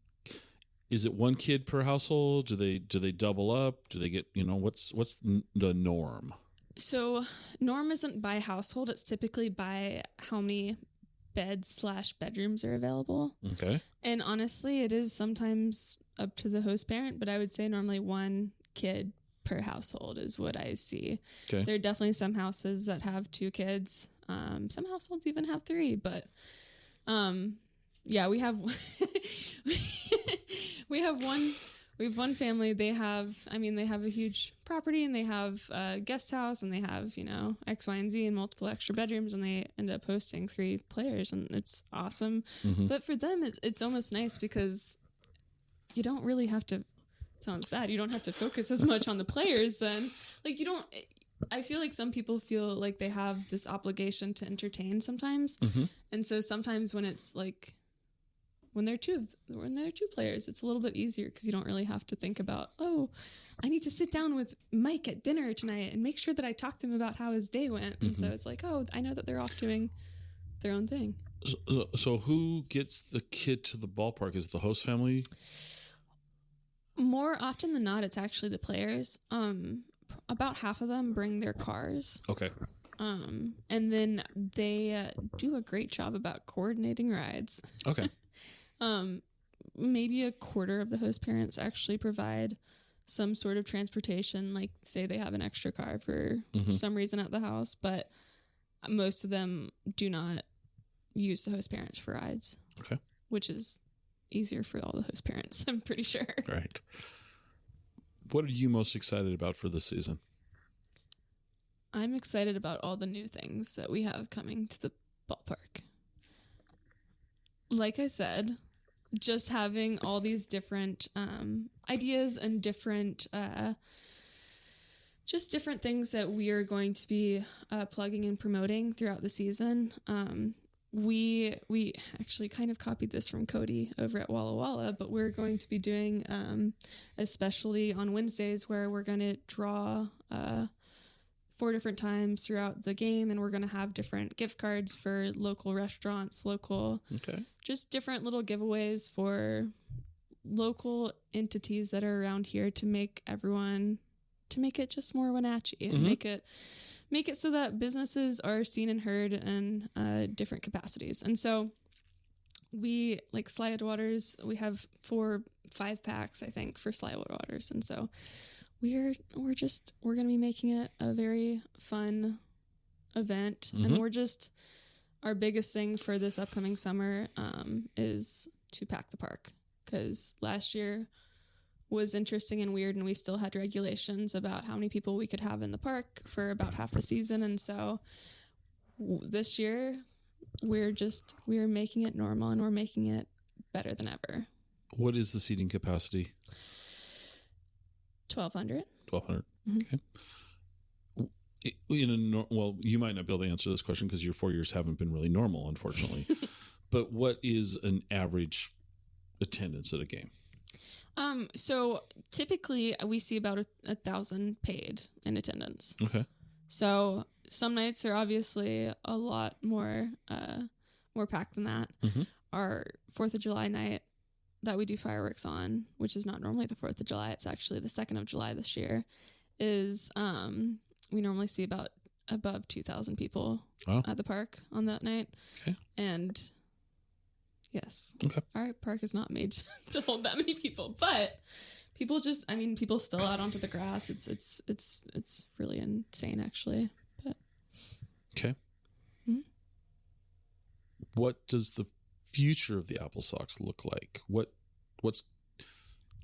Is it 1 kid per household? Do they double up? Do they get what's the norm? So norm isn't by household. It's typically by how many beds/bedrooms are available. Okay. And honestly, it is sometimes up to the host parent, but I would say normally 1 kid per household is what I see. Okay. There are definitely some houses that have 2 kids. Some households even have 3, but yeah, we have one family. They have a huge property, and they have a guest house, and they have X, Y, and Z and multiple extra bedrooms, and they end up hosting 3 players, and it's awesome. But for them, it's almost nice because you don't really have to. Sounds bad. You don't have to focus as much on the players, and like you don't. I feel like some people feel like they have this obligation to entertain sometimes, and so sometimes when it's like when they're two players, it's a little bit easier because you don't really have to think about, oh, I need to sit down with Mike at dinner tonight and make sure that I talk to him about how his day went. And so it's like, oh, I know that they're off doing their own thing. So who gets the kid to the ballpark? Is it the host family? More often than not, it's actually the players. about half of them bring their cars. Okay. And then they do a great job about coordinating rides. Okay. Maybe a quarter of the host parents actually provide some sort of transportation, like say they have an extra car for some reason at the house, but most of them do not use the host parents for rides. Okay. Which is easier for all the host parents, I'm pretty sure. Right. What are you most excited about for this season? I'm excited about all the new things that we have coming to the ballpark. Like I said, just having all these different ideas and different just different things that we are going to be plugging and promoting throughout the season. We actually kind of copied this from Cody over at Walla Walla, but we're going to be doing especially on Wednesdays where we're going to draw 4 different times throughout the game, and we're going to have different gift cards for local restaurants, just different little giveaways for local entities that are around here to make it just more Wenatchee and make it so that businesses are seen and heard in different capacities. And so we like Slywood Waters, we have 5 packs, I think, for Slywood Waters. And so we're going to be making it a very fun event. And our biggest thing for this upcoming summer is to pack the park, because last year was interesting and weird, and we still had regulations about how many people we could have in the park for about half the season. And so this year we're making it normal, and we're making it better than ever. What is the seating capacity? 1,200. 1,200. Okay. Well, you might not be able to answer this question because your 4 years haven't been really normal, unfortunately. But what is an average attendance at a game? So typically we see about 1,000 paid in attendance. Okay. So some nights are obviously a lot more packed than that. Our 4th of July night that we do fireworks on, which is not normally the 4th of July, it's actually the 2nd of July this year, is we normally see about above 2,000 people at the park on that night. Okay. And yes, okay, our park is not made to hold that many people, but people spill out onto the grass. It's really insane, actually. But okay. What does the future of the AppleSox look like? What's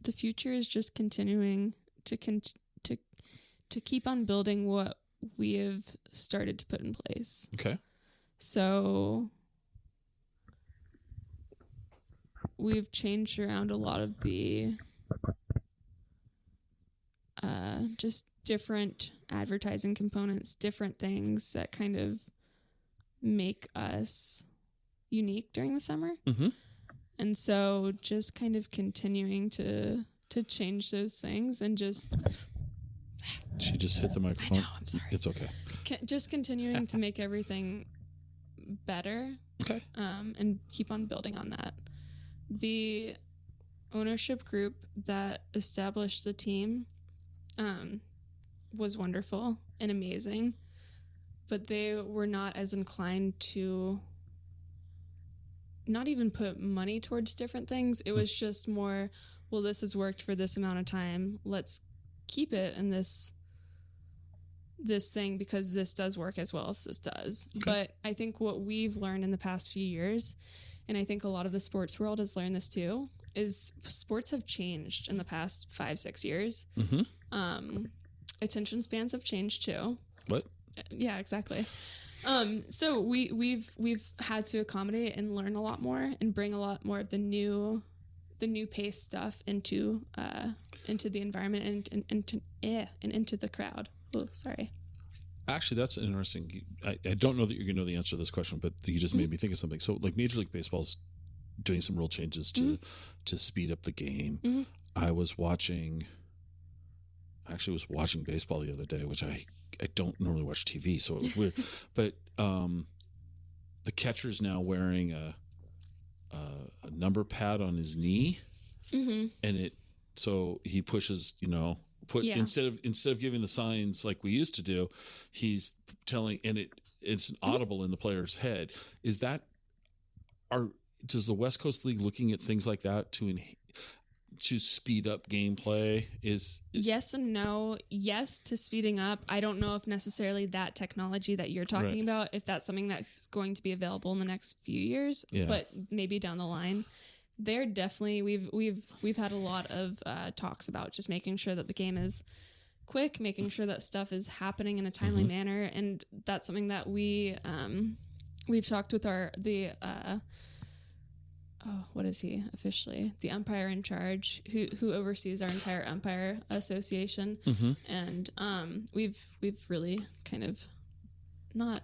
the future is just continuing to keep on building what we have started to put in place. Okay. So we've changed around a lot of the just different advertising components, different things that kind of make us unique during the summer. And so just kind of continuing to change those things and just... She just hit the microphone. I know, I'm sorry. It's okay. Just continuing to make everything better. Okay. And keep on building on that. The ownership group that established the team was wonderful and amazing, but they were not as inclined to not even put money towards different things. It was just more, well, this has worked for this amount of time. Let's keep it in this thing because this does work as well as this does. Okay. But I think what we've learned in the past few years, and I think a lot of the sports world has learned this too, is sports have changed in the past 5-6 years. Attention spans have changed too. What? Yeah, exactly. So we've had to accommodate and learn a lot more and bring a lot more of the new pace stuff into the environment and into the crowd. Oh, sorry. Actually, that's interesting. I don't know that you're going to know the answer to this question, but you just made me think of something. So, like Major League Baseball's doing some real changes to speed up the game. I was watching baseball the other day, which I don't normally watch TV, so it was weird. But the catcher's now wearing a number pad on his knee, and so he pushes, instead of giving the signs like we used to do, he's telling, and it's audible in the player's head. Does the West Coast League looking at things like that to speed up gameplay? Yes and no. Yes to speeding up. I don't know if necessarily that technology that you're talking about, if that's something that's going to be available in the next few years, but maybe down the line. They're definitely, we've had a lot of talks about just making sure that the game is quick, making sure that stuff is happening in a timely manner, and that's something that we've talked with what is he officially? The umpire in charge who oversees our entire umpire association. And we've really kind of not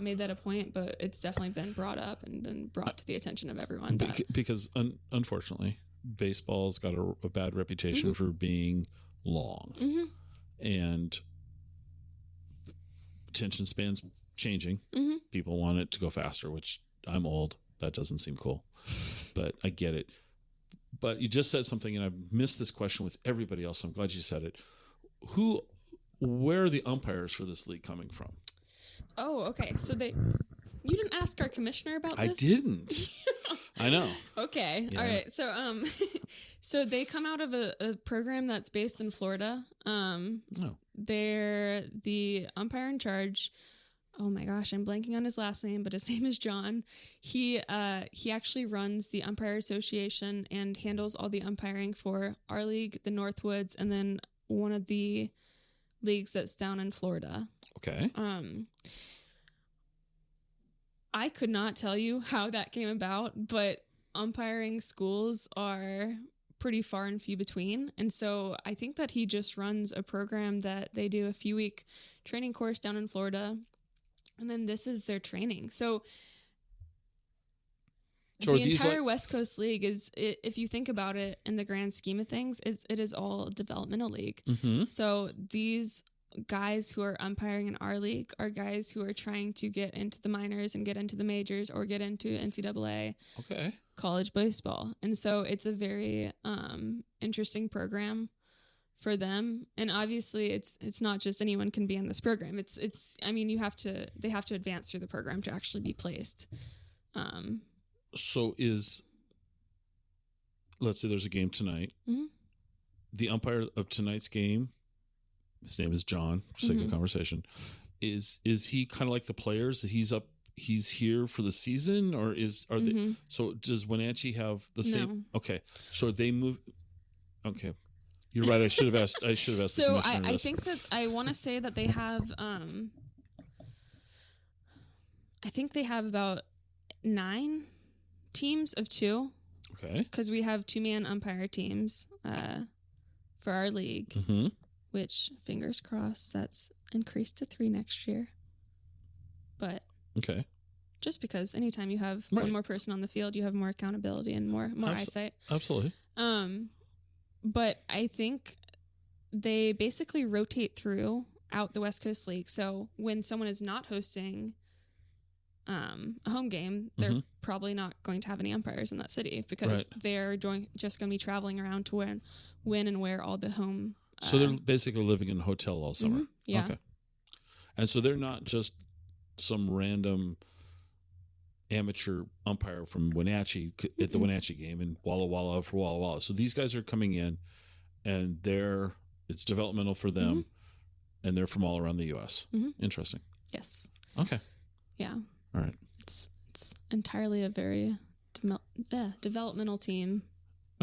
made that a point, but it's definitely been brought up and been brought to the attention of everyone. Because unfortunately, baseball's got a bad reputation for being long. And attention spans changing. People want it to go faster, which I'm old. That doesn't seem cool, but I get it. But you just said something, and I've missed this question with everybody else. So I'm glad you said it. Where are the umpires for this league coming from? Oh, okay. So you didn't ask our commissioner about this? I didn't. I know. Okay. Yeah. All right. So, so they come out of a program that's based in Florida. They're the umpire in charge. Oh my gosh, I'm blanking on his last name, but his name is John. He actually runs the umpire association and handles all the umpiring for our league, the Northwoods, and then one of the leagues that's down in Florida. Okay. I could not tell you how that came about, but umpiring schools are pretty far and few between. And so I think that he just runs a program that they do a few-week training course down in Florida. And then this is their training. So the entire West Coast League is, if you think about it in the grand scheme of things, it is all developmental league. So these guys who are umpiring in our league are guys who are trying to get into the minors and get into the majors or get into NCAA college baseball. And so it's a very interesting program for them. And obviously it's not just anyone can be in this program. I mean, they have to advance through the program to actually be placed. So let's say there's a game tonight. The umpire of tonight's game, his name is John, for sake of conversation. Is he kind of like the players? He's here for the season, or they? So does Wenatchee have the same? Okay, so they move. Okay, you're right. I should have asked. So I think that I want to say that they have. I think they have about 9 teams of 2. Okay. Because we have 2-man umpire teams for our league, which, fingers crossed, that's increased to 3 next year. But okay, just because anytime you have one more person on the field, you have more accountability and more eyesight. Absolutely. But I think they basically rotate throughout the West Coast League. So when someone is not hosting a home game, they're probably not going to have any umpires in that city because they're just going to be traveling around to when and where all the home. So they're basically living in a hotel all summer. Yeah. Okay. And so they're not just some random amateur umpire from Wenatchee at the Wenatchee game and Walla Walla for Walla Walla. So these guys are coming in and it's developmental for them and they're from all around the U.S. Interesting. Yes. Okay. Yeah. All right. It's entirely a very developmental team.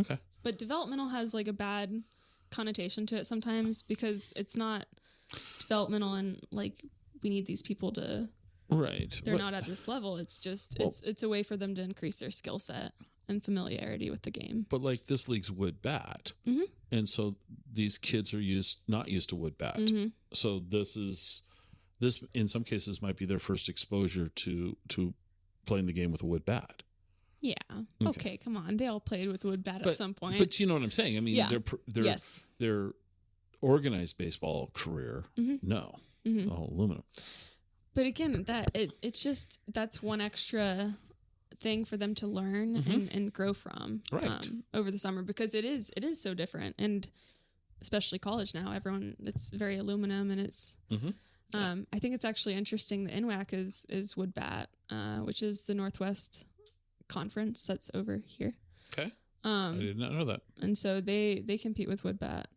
Okay. But developmental has like a bad connotation to it sometimes because it's not developmental and like we need these people to they're not at this level. It's just it's a way for them to increase their skill set and familiarity with the game. But like this league's wood bat, and so these kids are not used to wood bat. So this in some cases might be their first exposure to playing the game with a wood bat. Yeah. Okay, come on. They all played with wood bat at some point. But you know what I'm saying? I mean, their organized baseball career, no, all aluminum. But again, that's one extra thing for them to learn and grow from over the summer because it is so different. And especially college now, it's very aluminum, and it's, I think it's actually interesting. The NWAC is wood bat, which is the Northwest Conference that's over here. Okay. I did not know that. And so they compete with wood bat.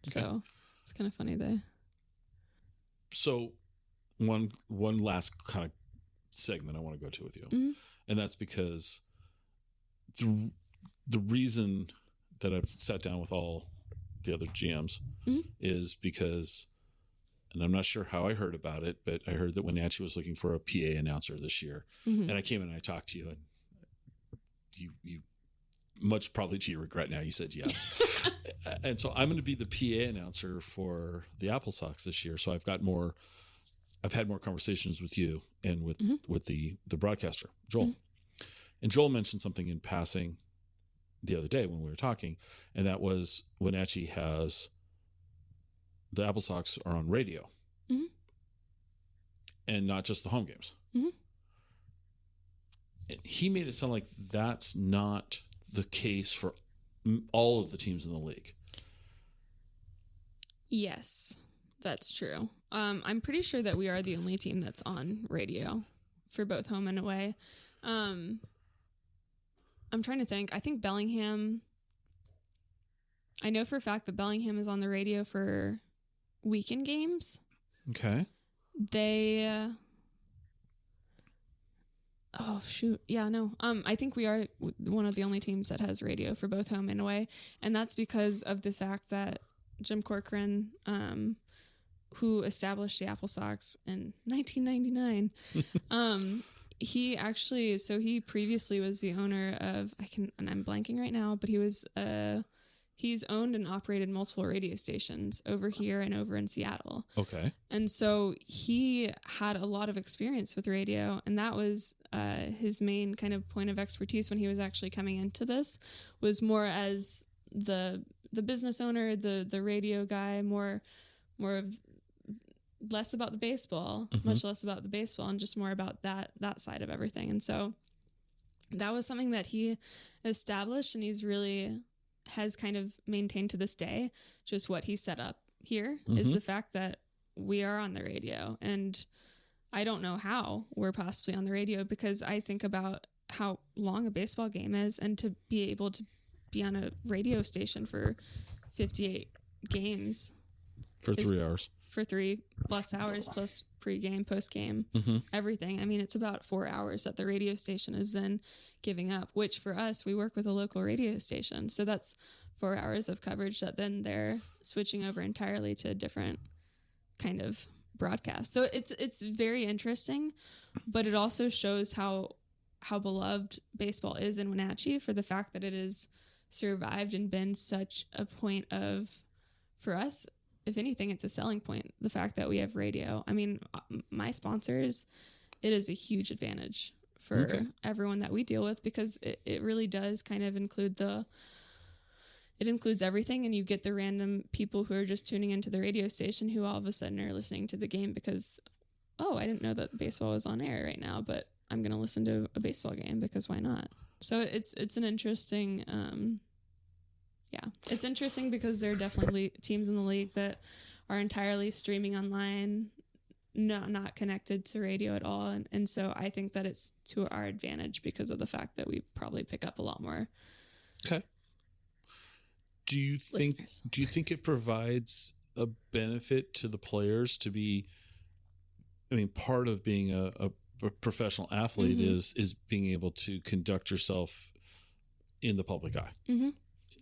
Okay. So it's kind of funny So one last kind of segment I want to go to with you, and that's because the reason that I've sat down with all the other GMs is because, and I'm not sure how I heard about it, but I heard that Wenatchee was looking for a PA announcer this year, and I came in and I talked to you, and you much probably to your regret now, you said yes. And so I'm going to be the PA announcer for the AppleSox this year. So I've had more conversations with you and with the broadcaster, Joel. And Joel mentioned something in passing the other day when we were talking, and that was Wenatchee has the AppleSox are on radio and not just the home games. And he made it sound like that's not the case for all of the teams in the league. Yes, that's true. I'm pretty sure that we are the only team that's on radio for both home and away. I'm trying to think. I think Bellingham, I know for a fact that Bellingham is on the radio for weekend games. Okay. Oh, shoot. Yeah, no. I think we are one of the only teams that has radio for both home and away. And that's because of the fact that Jim Corcoran, who established the AppleSox in 1999, he previously was the owner of, and I'm blanking right now, but he's owned and operated multiple radio stations over here and over in Seattle. Okay. And so he had a lot of experience with radio, and that was his main kind of point of expertise when he was actually coming into this, was more as the business owner, the radio guy, more of less about the baseball, much less about the baseball, and just more about that side of everything. And so that was something that he established, and he's really has kind of maintained to this day. Just what he set up here is the fact that we are on the radio, and I don't know how we're possibly on the radio, because I think about how long a baseball game is, and to be able to be on a radio station for 58 games for 3 hours, for 3+ hours, plus pre-game, post-game, everything. I mean, it's about 4 hours that the radio station is then giving up, which for us, we work with a local radio station. So that's 4 hours of coverage that then they're switching over entirely to a different kind of broadcast. So it's very interesting, but it also shows how beloved baseball is in Wenatchee, for the fact that it has survived and been such a point of, for us, if anything, it's a selling point, the fact that we have radio. I mean, my sponsors, it is a huge advantage for everyone that we deal with, because it really does kind of include it includes everything, and you get the random people who are just tuning into the radio station who all of a sudden are listening to the game because, oh, I didn't know that baseball was on air right now, but I'm going to listen to a baseball game because why not? So it's an interesting, it's interesting, because there are definitely teams in the league that are entirely streaming online, not connected to radio at all. And so I think that it's to our advantage because of the fact that we probably pick up a lot more. Okay. Do you think it provides a benefit to the players to be, I mean, part of being a professional athlete is being able to conduct yourself in the public eye?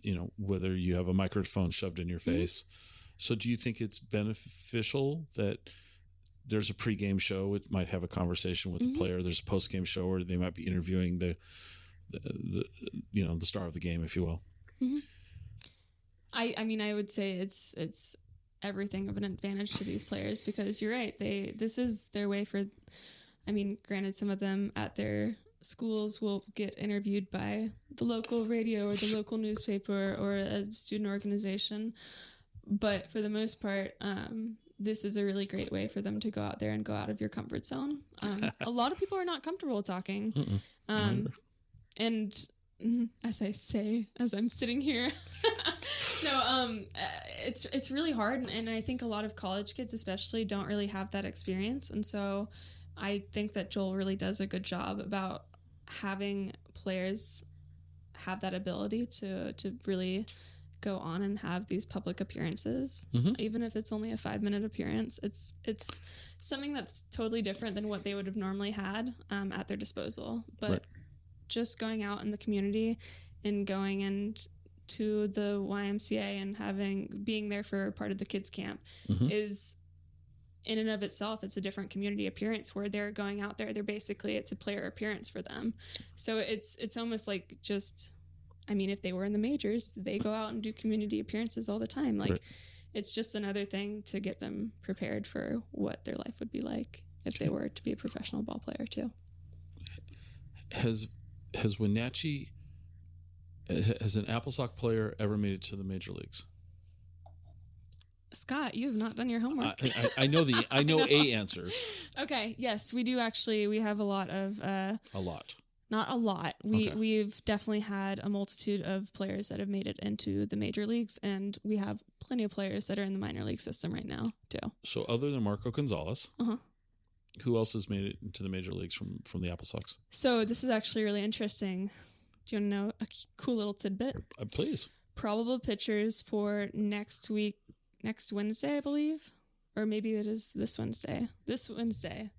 You know, whether you have a microphone shoved in your face. So do you think it's beneficial that there's a pregame show? It might have a conversation with the player. There's a postgame show where they might be interviewing the star of the game, if you will. I mean, I would say it's everything of an advantage to these players, because you're right. This is their way for, I mean, granted, some of them at their schools will get interviewed by the local radio or the local newspaper or a student organization. But for the most part, this is a really great way for them to go out there and go out of your comfort zone. A lot of people are not comfortable talking. And as I say, as I'm sitting here, It's really hard, and I think a lot of college kids especially don't really have that experience, and so I think that Joel really does a good job about having players have that ability to really go on and have these public appearances, even if it's only a 5-minute appearance. It's something that's totally different than what they would have normally had at their disposal. But just going out in the community and going and to the YMCA and being there for part of the kids camp is, in and of itself, it's a different community appearance where they're going out there. It's a player appearance for them. So it's almost like just, I mean, if they were in the majors, they go out and do community appearances all the time. Like it's just another thing to get them prepared for what their life would be like if they were to be a professional ball player too. Has Wenatchee, has an AppleSox player ever made it to the major leagues? Scott, you have not done your homework. I know a answer. Okay. Yes, we do actually. We have a lot of. A lot. Not a lot. We've definitely had a multitude of players that have made it into the major leagues, and we have plenty of players that are in the minor league system right now too. So other than Marco Gonzalez, who else has made it into the major leagues from the AppleSox? So this is actually really interesting. Do you want to know a cool little tidbit? Please. Probable pitchers for next Wednesday, I believe, or maybe it is this Wednesday. This Wednesday.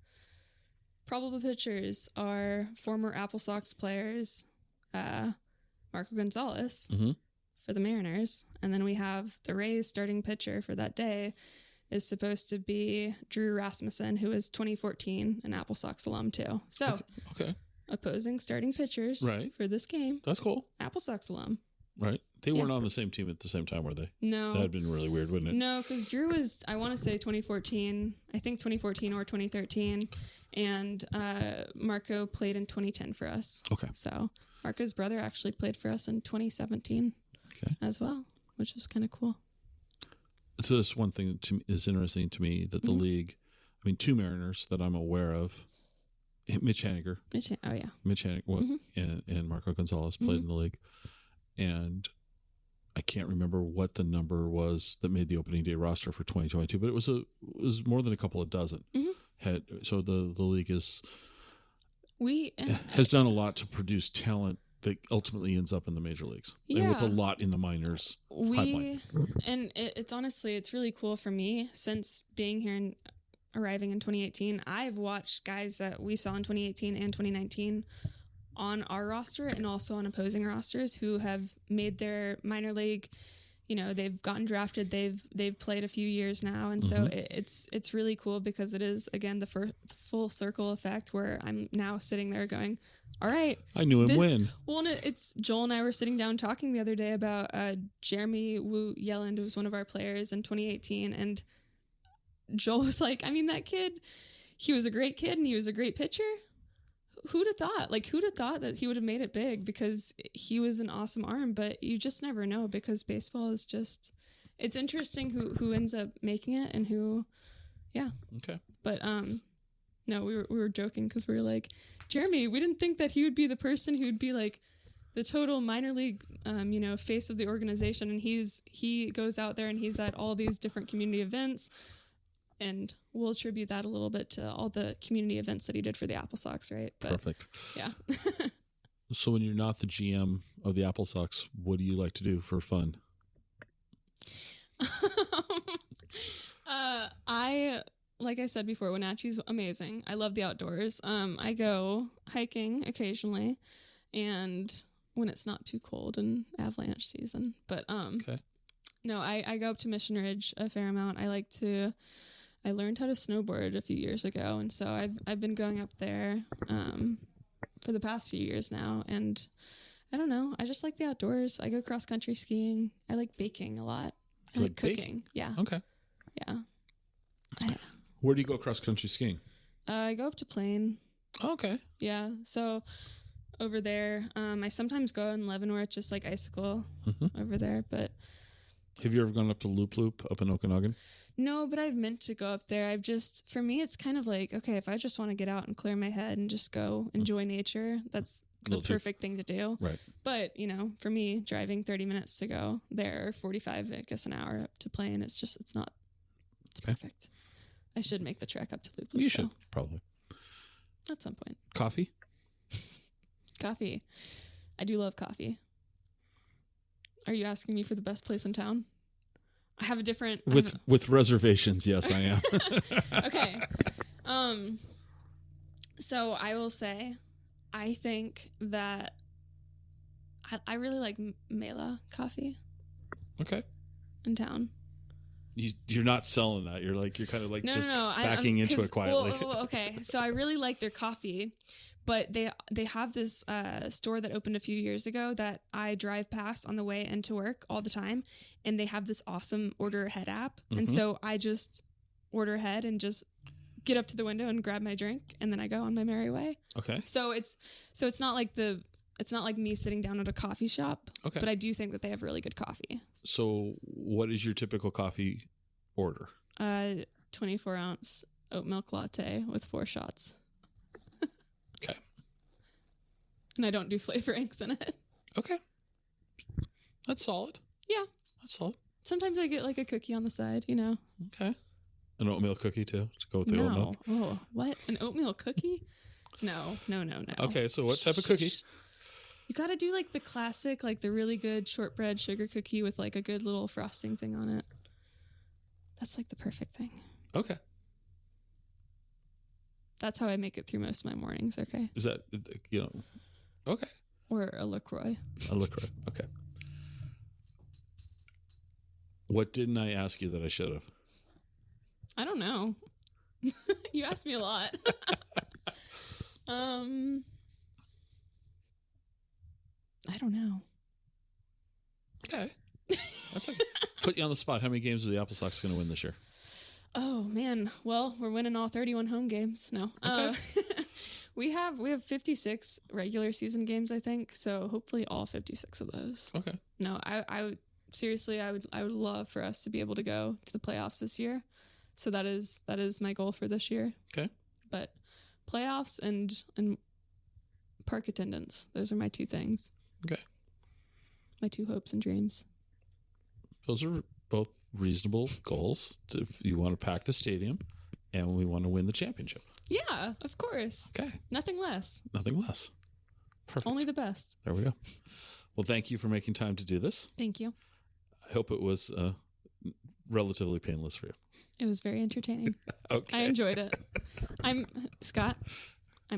Probable pitchers are former AppleSox players, Marco Gonzalez for the Mariners. And then we have the Rays starting pitcher for that day is supposed to be Drew Rasmussen, who is 2014, an AppleSox alum too. So opposing starting pitchers for this game. That's cool. AppleSox alum. Right. They weren't on the same team at the same time, were they? No. That would have been really weird, wouldn't it? No, because Drew was, I want to say 2014. I think 2014 or 2013. And Marco played in 2010 for us. Okay. So Marco's brother actually played for us in 2017 as well, which was kind of cool. So that's one thing that is interesting to me, that the league, I mean, two Mariners that I'm aware of, Mitch Haniger. Mitch Haniger and Marco Gonzalez played in the league. And I can't remember what the number was that made the opening day roster for 2022, but it was more than a couple of dozen. So the league has done a lot to produce talent that ultimately ends up in the major leagues, and with a lot in the minors pipeline. And it's honestly, it's really cool for me since being here and arriving in 2018. I've watched guys that we saw in 2018 and 2019 on our roster and also on opposing rosters who have made their minor league, they've gotten drafted, they've played a few years now. And so it's really cool because it is, again, the full circle effect where I'm now sitting there going, all right. I knew him when. Well, it's Joel and I were sitting down talking the other day about Jeremy Wu Yelland, who was one of our players in 2018. And Joel was like, I mean, that kid, he was a great kid and he was a great pitcher. Who'd have thought? Who'd have thought that he would have made it big because he was an awesome arm, but you just never know because baseball is just, it's interesting who ends up making it and who, Okay. But, no, we were joking because we were like, Jeremy, we didn't think that he would be the person who would be like the total minor league, face of the organization. And he goes out there and he's at all these different community events. And we'll attribute that a little bit to all the community events that he did for the AppleSox, right? But, perfect. Yeah. So when you're not the GM of the AppleSox, what do you like to do for fun? Like I said before, Wenatchee's amazing. I love the outdoors. I go hiking occasionally, and when it's not too cold in avalanche season. But no, I go up to Mission Ridge a fair amount. I learned how to snowboard a few years ago, and so I've been going up there for the past few years now, and I don't know, I just like the outdoors. I go cross country skiing. I like baking a lot. I like cooking. Baking? Yeah. Okay. Yeah. Where do you go cross country skiing? I go up to Plain. Oh, okay. Yeah. So over there, I sometimes go in Leavenworth, just like icicle over there, but. Have you ever gone up to Loop Loop up in Okanagan? No, but I've meant to go up there. For me, it's kind of like, okay, if I just want to get out and clear my head and just go enjoy nature, that's perfect thing to do. Right. But, you know, for me, driving 30 minutes to go there, 45, I guess, an hour up to Plain, it's perfect. I should make the trek up to Loop. You should, probably. At some point. Coffee? Coffee. I do love coffee. Are you asking me for the best place in town? I have a different... With reservations, yes, I am. Okay. So I will say, I think that I really like Mela coffee. Okay. In town. You're not selling that. You're kind of like backing into it quietly. Okay. So I really like their coffee, but they have this store that opened a few years ago that I drive past on the way into work all the time, and they have this awesome order ahead app, and so I just order ahead and just get up to the window and grab my drink, and then I go on my merry way. Okay. So it's not like me sitting down at a coffee shop. Okay. But I do think that they have really good coffee. So what is your typical coffee order? 24-ounce oat milk latte with 4 shots. Okay. And I don't do flavorings in it. Okay. That's solid. Yeah. That's solid. Sometimes I get like a cookie on the side, you know. Okay. An oatmeal cookie too, to go with the oat milk? Oh, what? An oatmeal cookie? No. Okay, so what type of cookie? You got to do like the classic, like the really good shortbread sugar cookie with like a good little frosting thing on it. That's like the perfect thing. Okay. That's how I make it through most of my mornings, okay? Is that, okay. Or a LaCroix. A LaCroix, okay. What didn't I ask you that I should have? I don't know. You asked me a lot. I don't know. Okay. That's okay. Put you on the spot. How many games are the AppleSox going to win this year? Oh, man. Well, we're winning all 31 home games. No. Okay. We have 56 regular season games, I think. So hopefully all 56 of those. Okay. No, I would seriously, I would love for us to be able to go to the playoffs this year. So that is my goal for this year. Okay. But playoffs and park attendance, those are my 2 things. Okay. My 2 hopes and dreams. Those are both reasonable goals. If you want to pack the stadium and we want to win the championship. Yeah, of course. Okay. Nothing less. Nothing less. Perfect. Only the best. There we go. Well, thank you for making time to do this. Thank you. I hope it was relatively painless for you. It was very entertaining. Okay. I enjoyed it. I'm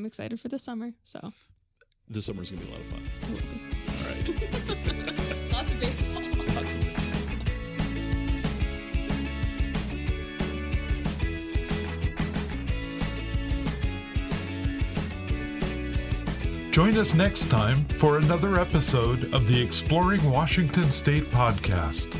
excited for the summer, so. This summer's going to be a lot of fun. It will be. All right. Lots of baseball. Lots of baseball. Join us next time for another episode of the Exploring Washington State podcast.